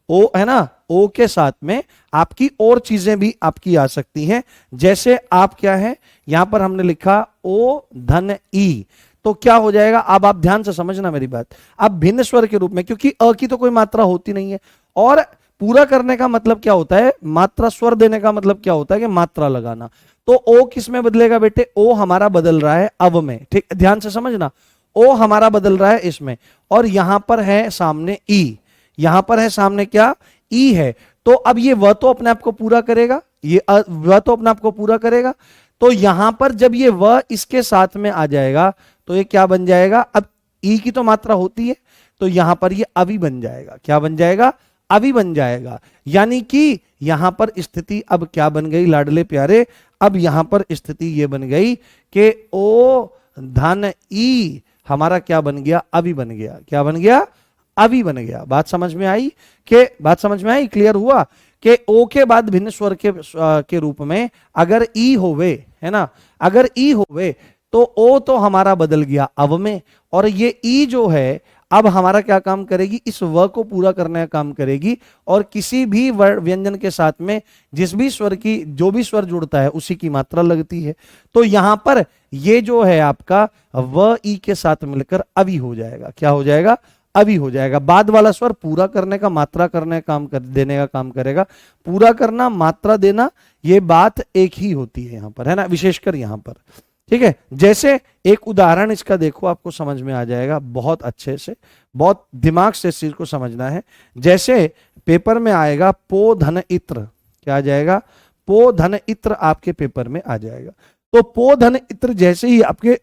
ओ है ना, ओ के साथ में आपकी और चीजें भी आपकी आ सकती हैं। जैसे आप क्या है, यहां पर हमने लिखा ओ धन ई, तो क्या हो जाएगा? अब आप ध्यान से समझना मेरी बात। अब भिन्न स्वर के रूप में, क्योंकि अ की तो कोई मात्रा होती नहीं है, और पूरा करने का मतलब क्या होता है? मात्रा, स्वर देने का मतलब क्या होता है? कि मात्रा लगाना। तो ओ किस में बदलेगा बेटे? ओ हमारा बदल रहा है अव में, ठीक, ध्यान से समझना, ओ हमारा बदल रहा है इसमें, और यहां पर है सामने ई, यहां पर है सामने क्या? ई है। तो अब ये वह तो अपने आप को पूरा करेगा, ये वह तो अपने आप को पूरा करेगा, तो यहां पर जब ये वह इसके साथ में आ जाएगा तो ये क्या बन जाएगा? अब ई की तो मात्रा होती है, तो यहां पर ये अभी बन जाएगा। क्या बन जाएगा? अभी बन जाएगा। यानी कि यहां पर स्थिति अब क्या बन गई लाडले प्यारे? अब यहां पर स्थिति ये बन गई कि ओ धन ई हमारा क्या बन गया? अभी बन गया। क्या बन गया? अभी बन गया। बात समझ में आई? कि बात समझ में आई? क्लियर हुआ कि ओ के बाद भिन्न स्वर के रूप में अगर ई होवे, है ना, अगर ई होवे तो ओ तो हमारा बदल गया अव में, और ये ई जो है अब हमारा क्या काम करेगी? इस व को पूरा करने का काम करेगी, और किसी भी व्यंजन के साथ में जिस भी स्वर की, जो भी स्वर जुड़ता है उसी की मात्रा लगती है। तो यहां पर ये जो है आपका व ई के साथ मिलकर अवी हो जाएगा। क्या हो जाएगा? अभी हो जाएगा। बाद वाला स्वर पूरा करने का, मात्रा करने का काम देने का काम करेगा। पूरा करना, मात्रा देना, ये बात एक ही होती है यहां पर, है ना, विशेषकर यहां पर। ठीक है, जैसे एक उदाहरण इसका देखो, आपको समझ में आ जाएगा बहुत अच्छे से, बहुत दिमाग से इस चीज को समझना है। जैसे पेपर में आएगा पो धन इत्र, क्या आ जाएगा, पो धन इत्र आपके पेपर में आ जाएगा। तो पो धन इत्र जैसे ही आपके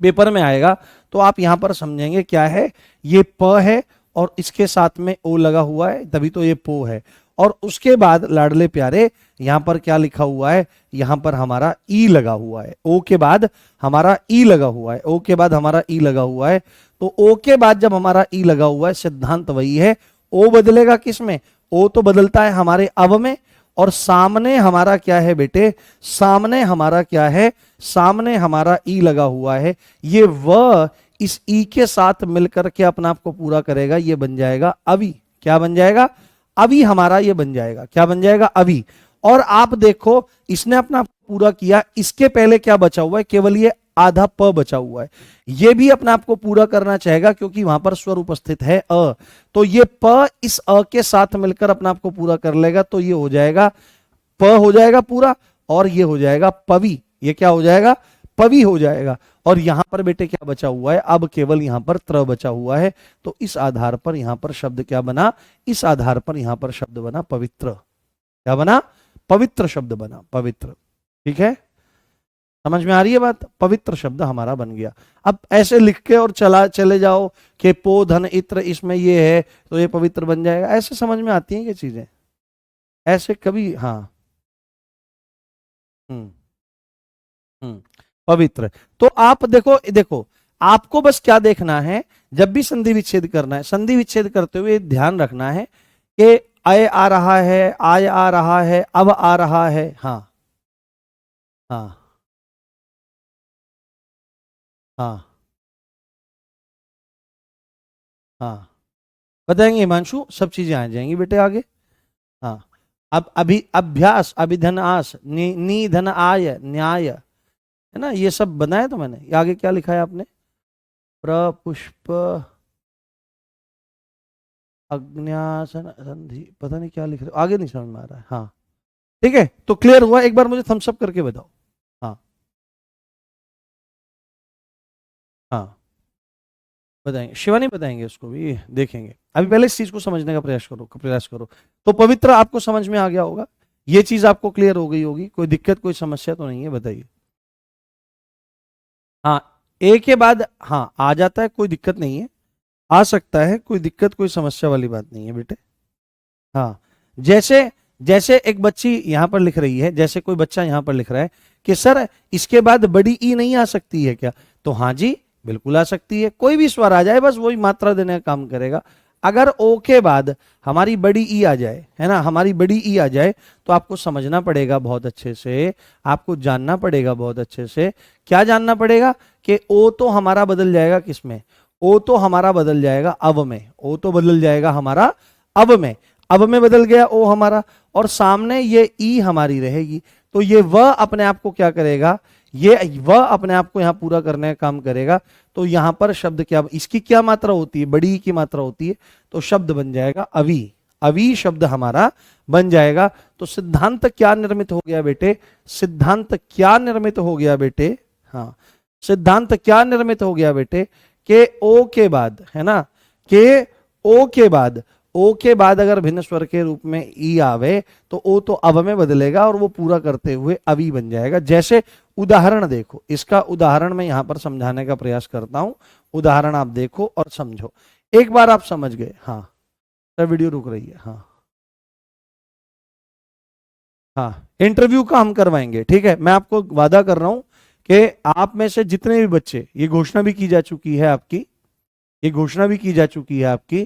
पेपर में आएगा तो आप यहां पर समझेंगे क्या है, ये प है और इसके साथ में ओ लगा हुआ है, तभी तो ये पो है। और उसके बाद लाडले प्यारे यहां पर क्या लिखा हुआ है, यहां पर हमारा ई लगा हुआ है, ओ के बाद हमारा ई लगा हुआ है, ओ के बाद हमारा ई लगा हुआ है। तो ओ के बाद जब हमारा ई लगा हुआ है, सिद्धांत वही है, ओ बदलेगा किस में, ओ तो बदलता है हमारे अव में, और सामने हमारा क्या है बेटे, सामने हमारा क्या है, सामने हमारा ई लगा हुआ है। ये व इस ई के साथ मिलकर के अपने आप को पूरा करेगा, ये बन जाएगा अभी। क्या बन जाएगा, अभी हमारा ये बन जाएगा, क्या बन जाएगा, अभी। और आप देखो इसने अपना पूरा किया, इसके पहले क्या बचा हुआ है, केवल ये आधा प बचा हुआ है, ये भी अपने आप को पूरा करना चाहेगा क्योंकि वहां पर स्वर उपस्थित है अ। तो ये प इस अ के साथ मिलकर अपने आप को पूरा कर लेगा, तो ये हो जाएगा प हो जाएगा पूरा, और ये हो जाएगा पवी। ये क्या हो जाएगा, पवी हो जाएगा। और यहां पर बेटे क्या बचा हुआ है, अब केवल यहां पर त्र बचा हुआ है। तो इस आधार पर यहां पर शब्द क्या बना, इस आधार पर यहां पर शब्द बना पवित्र। क्या बना, पवित्र शब्द बना, पवित्र। ठीक है, समझ में आ रही है बात, पवित्र शब्द हमारा बन गया। अब ऐसे लिख के और चले जाओ कि पो धन इत्र इसमें ये है तो ये पवित्र बन जाएगा, ऐसे समझ में आती हैं ये चीजें, ऐसे कभी, हाँ। हम्म पवित्र। तो आप देखो, देखो आपको बस क्या देखना है, जब भी संधि विच्छेद करना है, संधि विच्छेद करते हुए ध्यान रखना है कि अय आ रहा है, आय आ रहा है, अब आ रहा है। हाँ हाँ हाँ हाँ, बताएंगे हिमांशु, सब चीजें आ जाएंगी बेटे आगे। हाँ, अब अभी अभ्यास, अभिधन आस, नी धन आय, न्याय, है ना, ये सब बनाया तो मैंने। ये आगे क्या लिखा है आपने, प्रपुष्प अग्न्यासन संधि, पता नहीं क्या लिख रहे हो, आगे नहीं समझ में आ रहा है। हाँ ठीक है, तो क्लियर हुआ, एक बार मुझे थम्स अप करके बताओ। हाँ हाँ, बताएंगे, शिवानी बताएंगे, उसको भी देखेंगे। अभी पहले इस चीज को समझने का प्रयास करो, प्रयास करो। तो पवित्र आपको समझ में आ गया होगा, ये चीज आपको क्लियर हो गई होगी, कोई दिक्कत कोई समस्या तो नहीं है, बताइए। हाँ, ए के बाद हाँ आ जाता है, कोई दिक्कत नहीं है, आ सकता है, कोई दिक्कत कोई समस्या वाली बात नहीं है बेटे। हाँ, जैसे जैसे एक बच्ची यहां पर लिख रही है, जैसे कोई बच्चा यहां पर लिख रहा है कि सर इसके बाद बड़ी ई नहीं आ सकती है क्या, तो हाँ जी बिल्कुल आ सकती है, कोई भी स्वर आ जाए बस वही मात्रा देने का काम करेगा। अगर ओ के बाद हमारी बड़ी ई आ जाए, है ना, हमारी बड़ी ई आ जाए, तो आपको समझना पड़ेगा बहुत अच्छे से, आपको जानना पड़ेगा बहुत अच्छे से। क्या जानना पड़ेगा कि ओ तो हमारा बदल जाएगा किसमें, ओ तो हमारा बदल जाएगा अव में, ओ तो बदल जाएगा हमारा अव में, अब में बदल गया ओ हमारा, और सामने ये ई हमारी रहेगी। तो ये वह अपने आप को क्या करेगा, ये वह अपने आप को यहां पूरा करने का काम करेगा। तो यहां पर शब्द क्या, इसकी क्या मात्रा होती है, बड़ी ई की मात्रा होती है, तो शब्द बन जाएगा अवी। अवी शब्द हमारा बन जाएगा। तो सिद्धांत क्या निर्मित हो गया बेटे, सिद्धांत क्या निर्मित हो गया बेटे, हाँ सिद्धांत क्या निर्मित हो गया बेटे, के ओ के बाद, है ना, के ओ के बाद, ओ के बाद अगर भिन्न स्वर के रूप में ई आवे तो ओ तो अब में बदलेगा और वो पूरा करते हुए अभी बन जाएगा। जैसे उदाहरण देखो, इसका उदाहरण मैं यहां पर समझाने का प्रयास करता हूं, उदाहरण आप देखो और समझो। एक बार आप समझ गए, हाँ सर वीडियो रुक रही है, हाँ हाँ, इंटरव्यू का हम करवाएंगे, ठीक है, मैं आपको वादा कर रहा हूं कि आप में से जितने भी बच्चे, ये घोषणा भी की जा चुकी है आपकी, ये घोषणा भी की जा चुकी है आपकी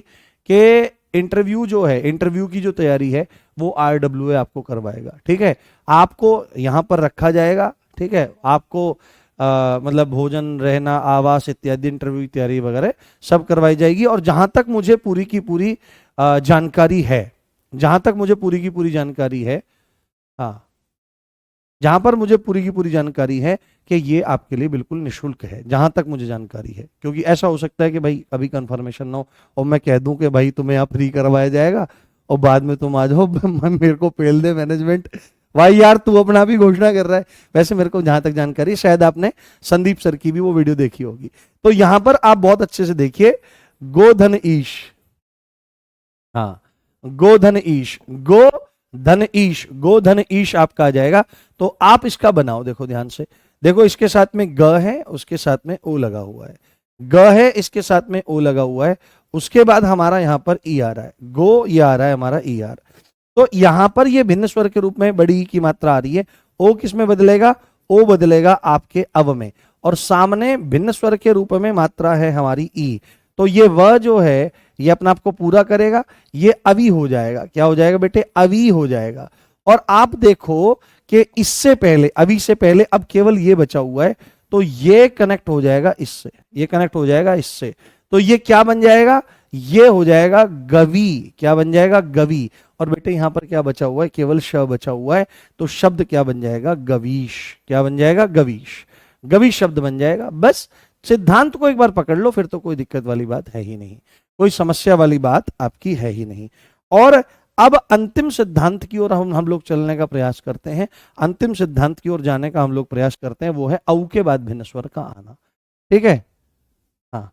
कि इंटरव्यू जो है, इंटरव्यू की जो तैयारी है वो RWA आपको करवाएगा। ठीक है, आपको यहां पर रखा जाएगा, ठीक है, आपको मतलब भोजन, रहना, आवास इत्यादि, इंटरव्यू की तैयारी वगैरह सब करवाई जाएगी। और जहां तक मुझे पूरी की पूरी जानकारी है, जहां तक मुझे पूरी की पूरी जानकारी है, हाँ जहां पर मुझे पूरी की पूरी जानकारी है कि ये आपके लिए बिल्कुल निशुल्क है, जहां तक मुझे जानकारी है। क्योंकि ऐसा हो सकता है कि भाई अभी कंफर्मेशन ना हो और मैं कह दूं कि भाई तुम्हें यहाँ फ्री करवाया जाएगा और बाद में तुम आ जाओ मेरे को पेल दे मैनेजमेंट, भाई यार तू अपना भी घोषणा कर रहा है। वैसे मेरे को जहां तक जानकारी, शायद आपने संदीप सर की भी वो वीडियो देखी होगी। तो यहां पर आप बहुत अच्छे से देखिए, गोधन ईश, हाँ गोधन ईश, गोधन ईश, गोधन ईश आपका आ जाएगा। तो आप इसका बनाओ, देखो ध्यान से, देखो इसके साथ में ग है, उसके साथ में ओ लगा हुआ है, ग है, इसके साथ में ओ लगा हुआ है, उसके बाद हमारा यहां पर ई आ रहा है, गो ये आ रहा है हमारा ई आर। तो यहां पर ये भिन्न स्वर के रूप में बड़ी ई की मात्रा आ रही है। ओ किस में बदलेगा, ओ बदलेगा आपके अव में, और सामने भिन्न स्वर के रूप में मात्रा है हमारी ई। तो ये व जो है ये अपना आपको पूरा करेगा, ये अवी हो जाएगा। क्या हो जाएगा बेटे, अवी हो जाएगा। और आप देखो कि इससे पहले, अभी से पहले अब केवल ये बचा हुआ है, तो ये कनेक्ट हो जाएगा इससे, ये कनेक्ट हो जाएगा इससे, तो ये क्या बन जाएगा, ये हो जाएगा गवी। क्या बन जाएगा, गवी। और बेटे यहां पर क्या बचा हुआ है, केवल श बचा हुआ है, तो शब्द क्या बन जाएगा, गवीश। क्या बन जाएगा, गवीश, गवी शब्द बन जाएगा। बस सिद्धांत को एक बार पकड़ लो, फिर तो कोई दिक्कत वाली बात है ही नहीं, कोई समस्या वाली बात आपकी है ही नहीं। और अब अंतिम सिद्धांत की ओर हम लोग चलने का प्रयास करते हैं, अंतिम सिद्धांत की ओर जाने का हम लोग प्रयास करते हैं, वो है औ के बाद भिन्न स्वर का आना। ठीक है, हाँ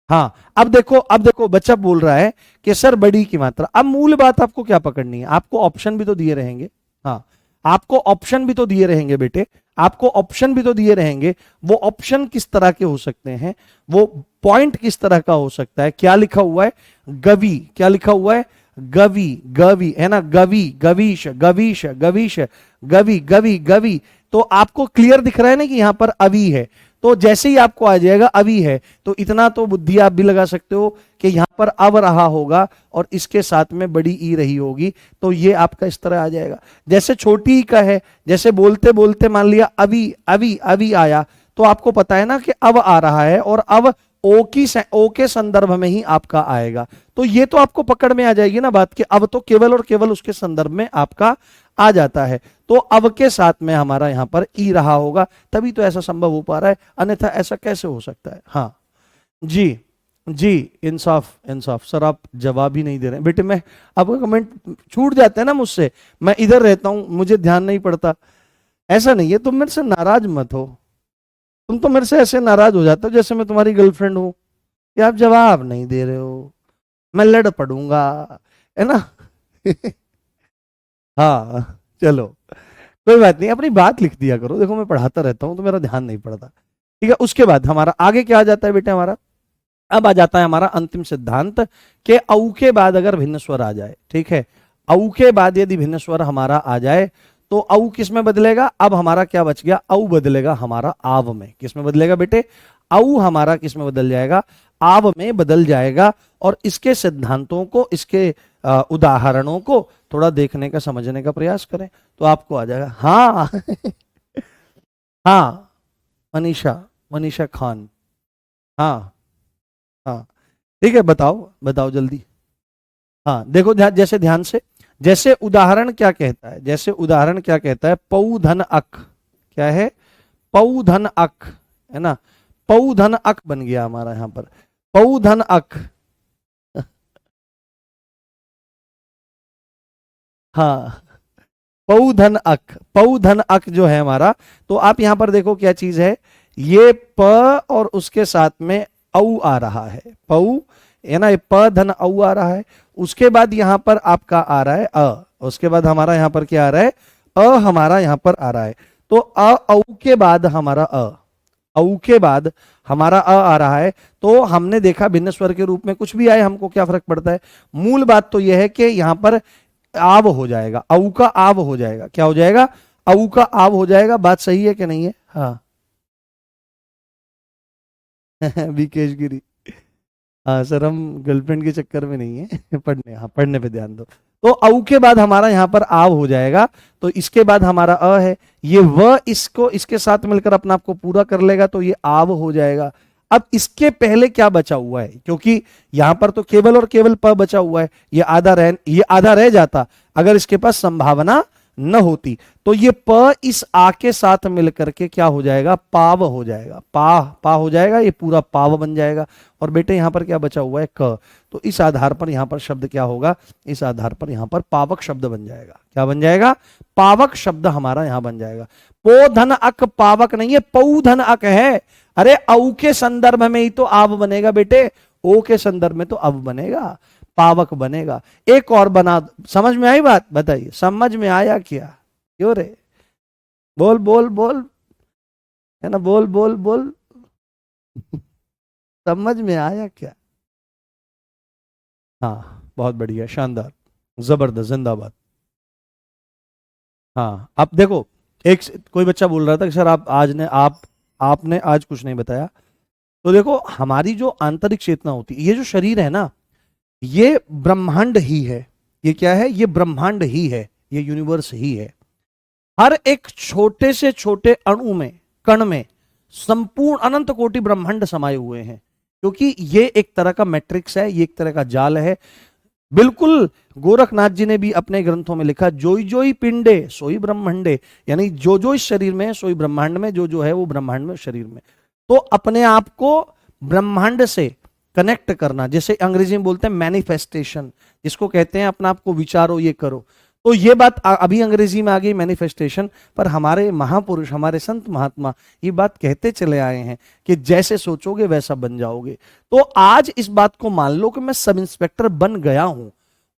हाँ। अब देखो बच्चा बोल रहा है कि सर बड़ी की मात्रा। अब मूल बात आपको क्या पकड़नी है, आपको ऑप्शन भी तो दिए रहेंगे, हाँ आपको ऑप्शन भी तो दिए रहेंगे बेटे, आपको ऑप्शन भी तो दिए रहेंगे। वो ऑप्शन किस तरह के हो सकते हैं, वो पॉइंट किस तरह का हो सकता है। क्या लिखा हुआ है, गवी, क्या लिखा हुआ है, गवी, गवी है ना, गवी, गवीश, गवीश, गवीश, गवी, गवी, गवी। तो आपको क्लियर दिख रहा है ना कि यहां पर अवी है। तो जैसे ही आपको आ जाएगा अवी है, तो इतना तो बुद्धि आप भी लगा सकते हो कि यहां पर अव रहा होगा और इसके साथ में बड़ी ई रही होगी, तो ये आपका इस तरह आ जाएगा। जैसे छोटी ई का है, जैसे बोलते बोलते मान लिया अवी, अवी, अवी आया, तो आपको पता है ना कि अव आ रहा है, और अव ओ के संदर्भ में ही आपका आएगा। तो ये तो आपको पकड़ में आ जाएगी ना बात कि अब तो केवल और केवल उसके संदर्भ में आपका आ जाता है। तो अब के साथ में हमारा यहां पर ई रहा होगा, तभी तो ऐसा संभव हो पा रहा है, अन्यथा ऐसा कैसे हो सकता है। हाँ जी जी, इंसाफ इंसाफ। सर आप जवाब ही नहीं दे रहे हैं बेटे, मैं आपका कमेंट छूट जाते हैं ना मुझसे, मैं इधर रहता हूं, मुझे ध्यान नहीं पड़ता। ऐसा नहीं है, तुम मेरे से नाराज मत हो, तुम तो मेरे से ऐसे नाराज हो जाते हो जैसे मैं तुम्हारी गर्लफ्रेंड हूं कि आप जवाब नहीं दे रहे हो, मैं लड़ पड़ूंगा, है ना हाँ चलो कोई बात नहीं, अपनी बात लिख दिया करो। देखो मैं पढ़ाता रहता हूं तो मेरा ध्यान नहीं पड़ता। ठीक है, उसके बाद हमारा आगे क्या आ जाता है बेटे, हमारा अब आ जाता है हमारा अंतिम सिद्धांत के औ के बाद अगर भिन्न स्वर आ जाए। ठीक है, औ के बाद यदि भिन्न स्वर हमारा आ जाए तो औ किस में बदलेगा, अब हमारा क्या बच गया, औ बदलेगा हमारा आव में। किस में बदलेगा बेटे, औ हमारा किस में बदल जाएगा, आव में बदल जाएगा। और इसके सिद्धांतों को, इसके उदाहरणों को थोड़ा देखने का, समझने का प्रयास करें तो आपको आ जाएगा। हाँ हाँ मनीषा, मनीषा खान, हाँ हाँ ठीक है, बताओ बताओ जल्दी। हाँ देखो जैसे ध्यान से, जैसे उदाहरण क्या कहता है, जैसे उदाहरण क्या कहता है, पौ धन अक, क्या है, पौ धन अक, है ना, पौ धन अक बन गया हमारा यहां पर, पौ धन अक हाँ पौ धन अक, पौ धन अक जो है हमारा, तो आप यहां पर देखो क्या चीज है, ये प और उसके साथ में औ आ रहा है, पौ है ना, ये प धन औ आ रहा है। उसके बाद यहां पर आपका आ रहा है अ, उसके बाद हमारा यहां पर क्या आ रहा है, अ हमारा यहां पर आ रहा है। तो अ औ के बाद हमारा अ, औ के बाद हमारा अ आ रहा है। तो हमने देखा भिन्न स्वर के रूप में कुछ भी आए हमको क्या फर्क पड़ता है, मूल बात तो यह है कि यहां पर आव हो जाएगा, औ का आव हो जाएगा। क्या हो जाएगा, औ का आव हो जाएगा। बात सही है कि नहीं है, हाँ विकेश गिरी, हाँ सर हम गर्लफ्रेंड के चक्कर में नहीं है पढ़ने, हाँ पढ़ने पे ध्यान दो। तो औ के बाद हमारा यहां पर आव हो जाएगा, तो इसके बाद हमारा अ है, ये व इसको इसके साथ मिलकर अपना आपको पूरा कर लेगा, तो ये आव हो जाएगा। अब इसके पहले क्या बचा हुआ है, क्योंकि यहां पर तो केवल और केवल प बचा हुआ है, ये आधा रह जाता अगर इसके पास संभावना न होती, तो ये प इस आ के साथ मिलकर के क्या हो जाएगा, पाव हो जाएगा, पा हो जाएगा, ये पूरा पाव बन जाएगा। और बेटे यहां पर क्या बचा हुआ है, क, तो इस आधार पर यहां पर शब्द क्या होगा, इस आधार पर यहां पर पावक शब्द बन जाएगा। क्या बन जाएगा, पावक शब्द हमारा यहां बन जाएगा। पो धन अक पावक नहीं है, पऊ धन अक है। अरे औ के संदर्भ में ही तो आव बनेगा बेटे, ओ के संदर्भ में तो अब बनेगा, पावक बनेगा। एक और बना, समझ में आई बात, बताइए समझ में आया क्या, क्यों रे, बोल बोल बोल, है ना, बोल बोल बोल समझ में आया क्या? हाँ बहुत बढ़िया, शानदार, जबरदस्त, जिंदाबाद। हाँ अब देखो, एक कोई बच्चा बोल रहा था कि सर आप आज ने आपने आज कुछ नहीं बताया। तो देखो हमारी जो आंतरिक चेतना होती है, ये जो शरीर है ना, ये ब्रह्मांड ही है। ये क्या है, ये ब्रह्मांड ही है, ये यूनिवर्स ही है। हर एक छोटे से छोटे अणु में, कण में संपूर्ण अनंत कोटि ब्रह्मांड समाये हुए हैं, क्योंकि ये एक तरह का मैट्रिक्स है, ये एक तरह का जाल है। बिल्कुल गोरखनाथ जी ने भी अपने ग्रंथों में लिखा, जोई जोई पिंडे सोई ब्रह्मांडे, यानी जो जो इस शरीर में है सोई ब्रह्मांड में, जो जो है वो ब्रह्मांड में शरीर में। तो अपने आप को ब्रह्मांड से कनेक्ट करना, जैसे अंग्रेजी में बोलते हैं मैनिफेस्टेशन, जिसको कहते हैं अपना आप को विचारो, ये करो। तो ये बात अभी अंग्रेजी में आ गई मैनिफेस्टेशन, पर हमारे महापुरुष, हमारे संत महात्मा ये बात कहते चले आए हैं कि जैसे सोचोगे वैसा बन जाओगे। तो आज इस बात को मान लो कि मैं सब इंस्पेक्टर बन गया हूं,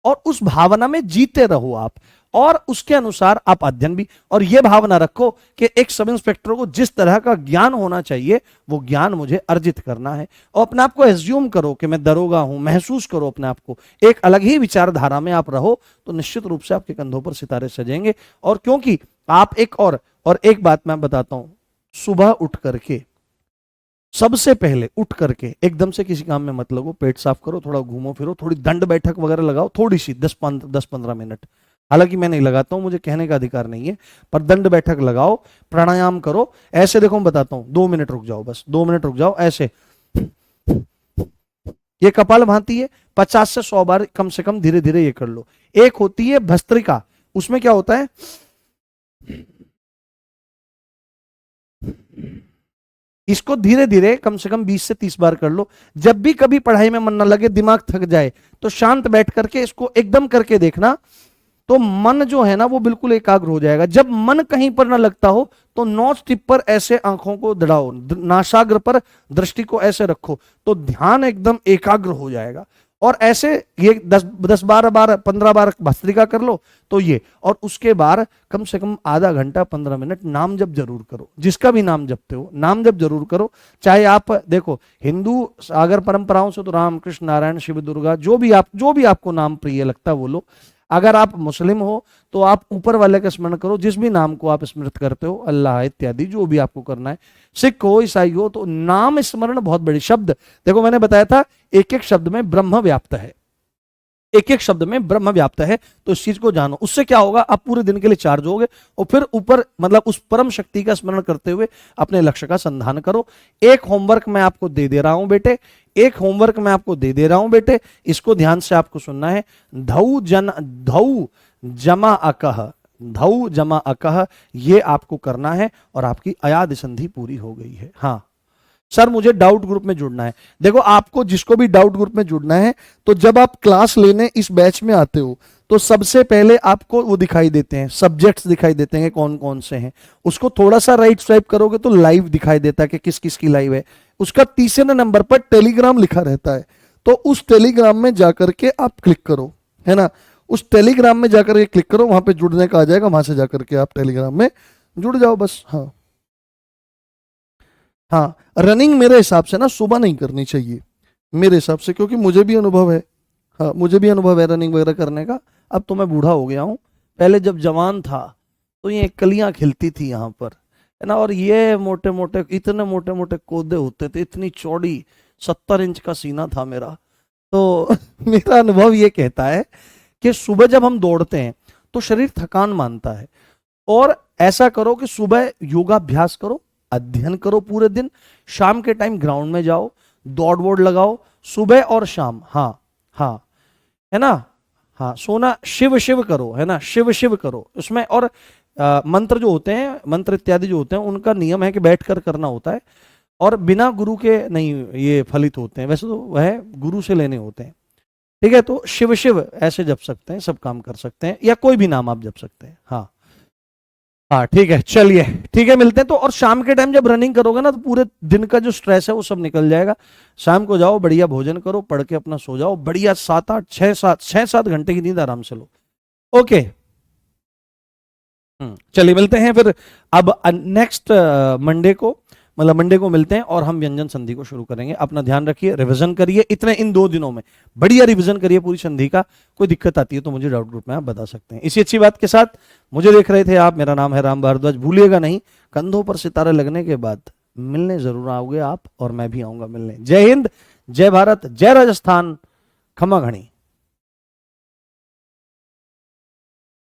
और उस भावना में जीते रहो आप, और उसके अनुसार आप अध्ययन भी, और यह भावना रखो कि एक सब इंस्पेक्टर को जिस तरह का ज्ञान होना चाहिए वो ज्ञान मुझे अर्जित करना है। और अपने आप को एज्यूम करो कि मैं दरोगा हूं, महसूस करो अपने आप को, एक अलग ही विचारधारा में आप रहो, तो निश्चित रूप से आपके कंधों पर सितारे सजेंगे। और क्योंकि आप एक बात मैं बताता हूं, सुबह उठ करके, सबसे पहले उठ करके एकदम से किसी काम में मत लगो, पेट साफ करो, थोड़ा घूमो फिरो, थोड़ी दंड बैठक वगैरह लगाओ, थोड़ी सी 10-15 मिनट, हालांकि मैं नहीं लगाता हूं, मुझे कहने का अधिकार नहीं है, पर दंड बैठक लगाओ, प्राणायाम करो। ऐसे देखो मैं बताता हूं, 2 मिनट रुक जाओ, बस 2 मिनट रुक जाओ, ऐसे ये कपाल भाती है, 50 से 100 बार कम से कम धीरे धीरे ये कर लो। एक होती है भस्त्रिका, उसमें क्या होता है, इसको धीरे धीरे कम से कम 20 से 30 बार कर लो। जब भी कभी पढ़ाई में मन ना लगे, दिमाग थक जाए, तो शांत बैठ करके इसको एकदम करके देखना, तो मन जो है ना वो बिल्कुल एकाग्र हो जाएगा। जब मन कहीं पर ना लगता हो तो नोज टिप पर ऐसे आंखों को दड़ाओ, नासाग्र पर दृष्टि को ऐसे रखो, तो ध्यान एकदम एकाग्र हो जाएगा। और ऐसे ये 10-12 बार 15 बार भस्त्रिका कर लो तो ये, और उसके बाद कम से कम आधा घंटा 15 मिनट नाम जप जरूर करो, जिसका भी नाम जपते हो नाम जप जरूर करो। चाहे आप देखो हिंदू अगर परंपराओं से तो राम कृष्ण नारायण शिव दुर्गा, जो भी आपको नाम प्रिय लगता है वो लो। अगर आप मुस्लिम हो तो आप ऊपर वाले का स्मरण करो, जिस भी नाम को आप स्मृत करते हो, अल्लाह इत्यादि जो भी आपको करना है। सिख हो ईसाई हो, तो नाम स्मरण बहुत बड़ी शब्द, देखो मैंने बताया था एक एक शब्द में ब्रह्म व्याप्त है, एक एक शब्द में ब्रह्म व्याप्त है, तो इस चीज को जानो। उससे क्या होगा, आप पूरे दिन के लिए चार्ज होगे, और फिर ऊपर मतलब उस परम शक्ति का स्मरण करते हुए अपने लक्ष्य का संधान करो। एक होमवर्क मैं आपको दे दे रहा हूं बेटे, एक होमवर्क मैं आपको दे दे रहा हूं बेटे, इसको ध्यान से आपको सुनना है। धौ जमा अकह, धौ जमा अकह, ये आपको करना है, और आपकी अयाद संधि पूरी हो गई है। हाँ सर मुझे डाउट ग्रुप में जुड़ना है, देखो आपको जिसको भी डाउट ग्रुप में जुड़ना है, तो जब आप क्लास लेने इस बैच में आते हो तो सबसे पहले आपको वो दिखाई देते हैं, सब्जेक्ट्स दिखाई देते हैं कौन कौन से हैं, उसको थोड़ा सा राइट स्वाइप करोगे तो लाइव दिखाई देता है कि किस किस की लाइव है। उसका तीसरे नंबर पर टेलीग्राम लिखा रहता है, तो उस टेलीग्राम में जाकर के आप क्लिक करो, है ना, उस टेलीग्राम में जाकर के क्लिक करो, वहां पे जुड़ने का आ जाएगा, वहां से जाकर के आप टेलीग्राम में जुड़ जाओ बस। हाँ हाँ, रनिंग मेरे हिसाब से ना सुबह नहीं करनी चाहिए मेरे हिसाब से, क्योंकि मुझे भी अनुभव है, हाँ मुझे भी अनुभव है रनिंग वगैरह करने का। अब तो मैं बूढ़ा हो गया हूँ, पहले जब जवान था तो ये कलियां खिलती थी यहाँ पर, है ना, और ये मोटे मोटे इतने मोटे मोटे कोदे होते थे, इतनी चौड़ी 70 इंच का सीना था मेरा। तो मेरा अनुभव ये कहता है कि सुबह जब हम दौड़ते हैं तो शरीर थकान मानता है, और ऐसा करो कि सुबह योगाभ्यास करो, अध्ययन करो पूरे दिन, शाम के टाइम ग्राउंड में जाओ, दौड़ वोड़ लगाओ सुबह और शाम। हाँ हाँ, है ना, हाँ, सोना शिव शिव करो, है ना, शिव शिव करो उसमें। और मंत्र जो होते हैं, मंत्र इत्यादि जो होते हैं, उनका नियम है कि बैठकर करना होता है, और बिना गुरु के नहीं ये फलित होते हैं, वैसे तो वह गुरु से लेने होते हैं। ठीक है, तो शिव शिव ऐसे जप सकते हैं, सब काम कर सकते हैं, या कोई भी नाम आप जप सकते हैं। हाँ हाँ, ठीक है, चलिए, ठीक है, मिलते हैं। तो और शाम के टाइम जब रनिंग करोगे ना, तो पूरे दिन का जो स्ट्रेस है वो सब निकल जाएगा। शाम को जाओ, बढ़िया भोजन करो, पढ़ के अपना सो जाओ, बढ़िया 6-7 घंटे की नींद आराम से लो। ओके, चलिए मिलते हैं फिर। अब नेक्स्ट मंडे को, मतलब मंडे को मिलते हैं, और हम व्यंजन संधि को शुरू करेंगे। अपना ध्यान रखिए, रिवीजन करिए, इतने इन 2 दिनों में बढ़िया रिवीजन करिए पूरी संधि का। कोई दिक्कत आती है तो मुझे डाउट ग्रुप में आप बता सकते हैं। इसी अच्छी बात के साथ मुझे देख रहे थे आप, मेरा नाम है राम भारद्वाज। भूलिएगा नहीं, कंधों पर सितारे लगने के बाद मिलने जरूर आओगे आप, और मैं भी आऊंगा मिलने। जय हिंद, जय भारत, जय राजस्थान, खमा घणी।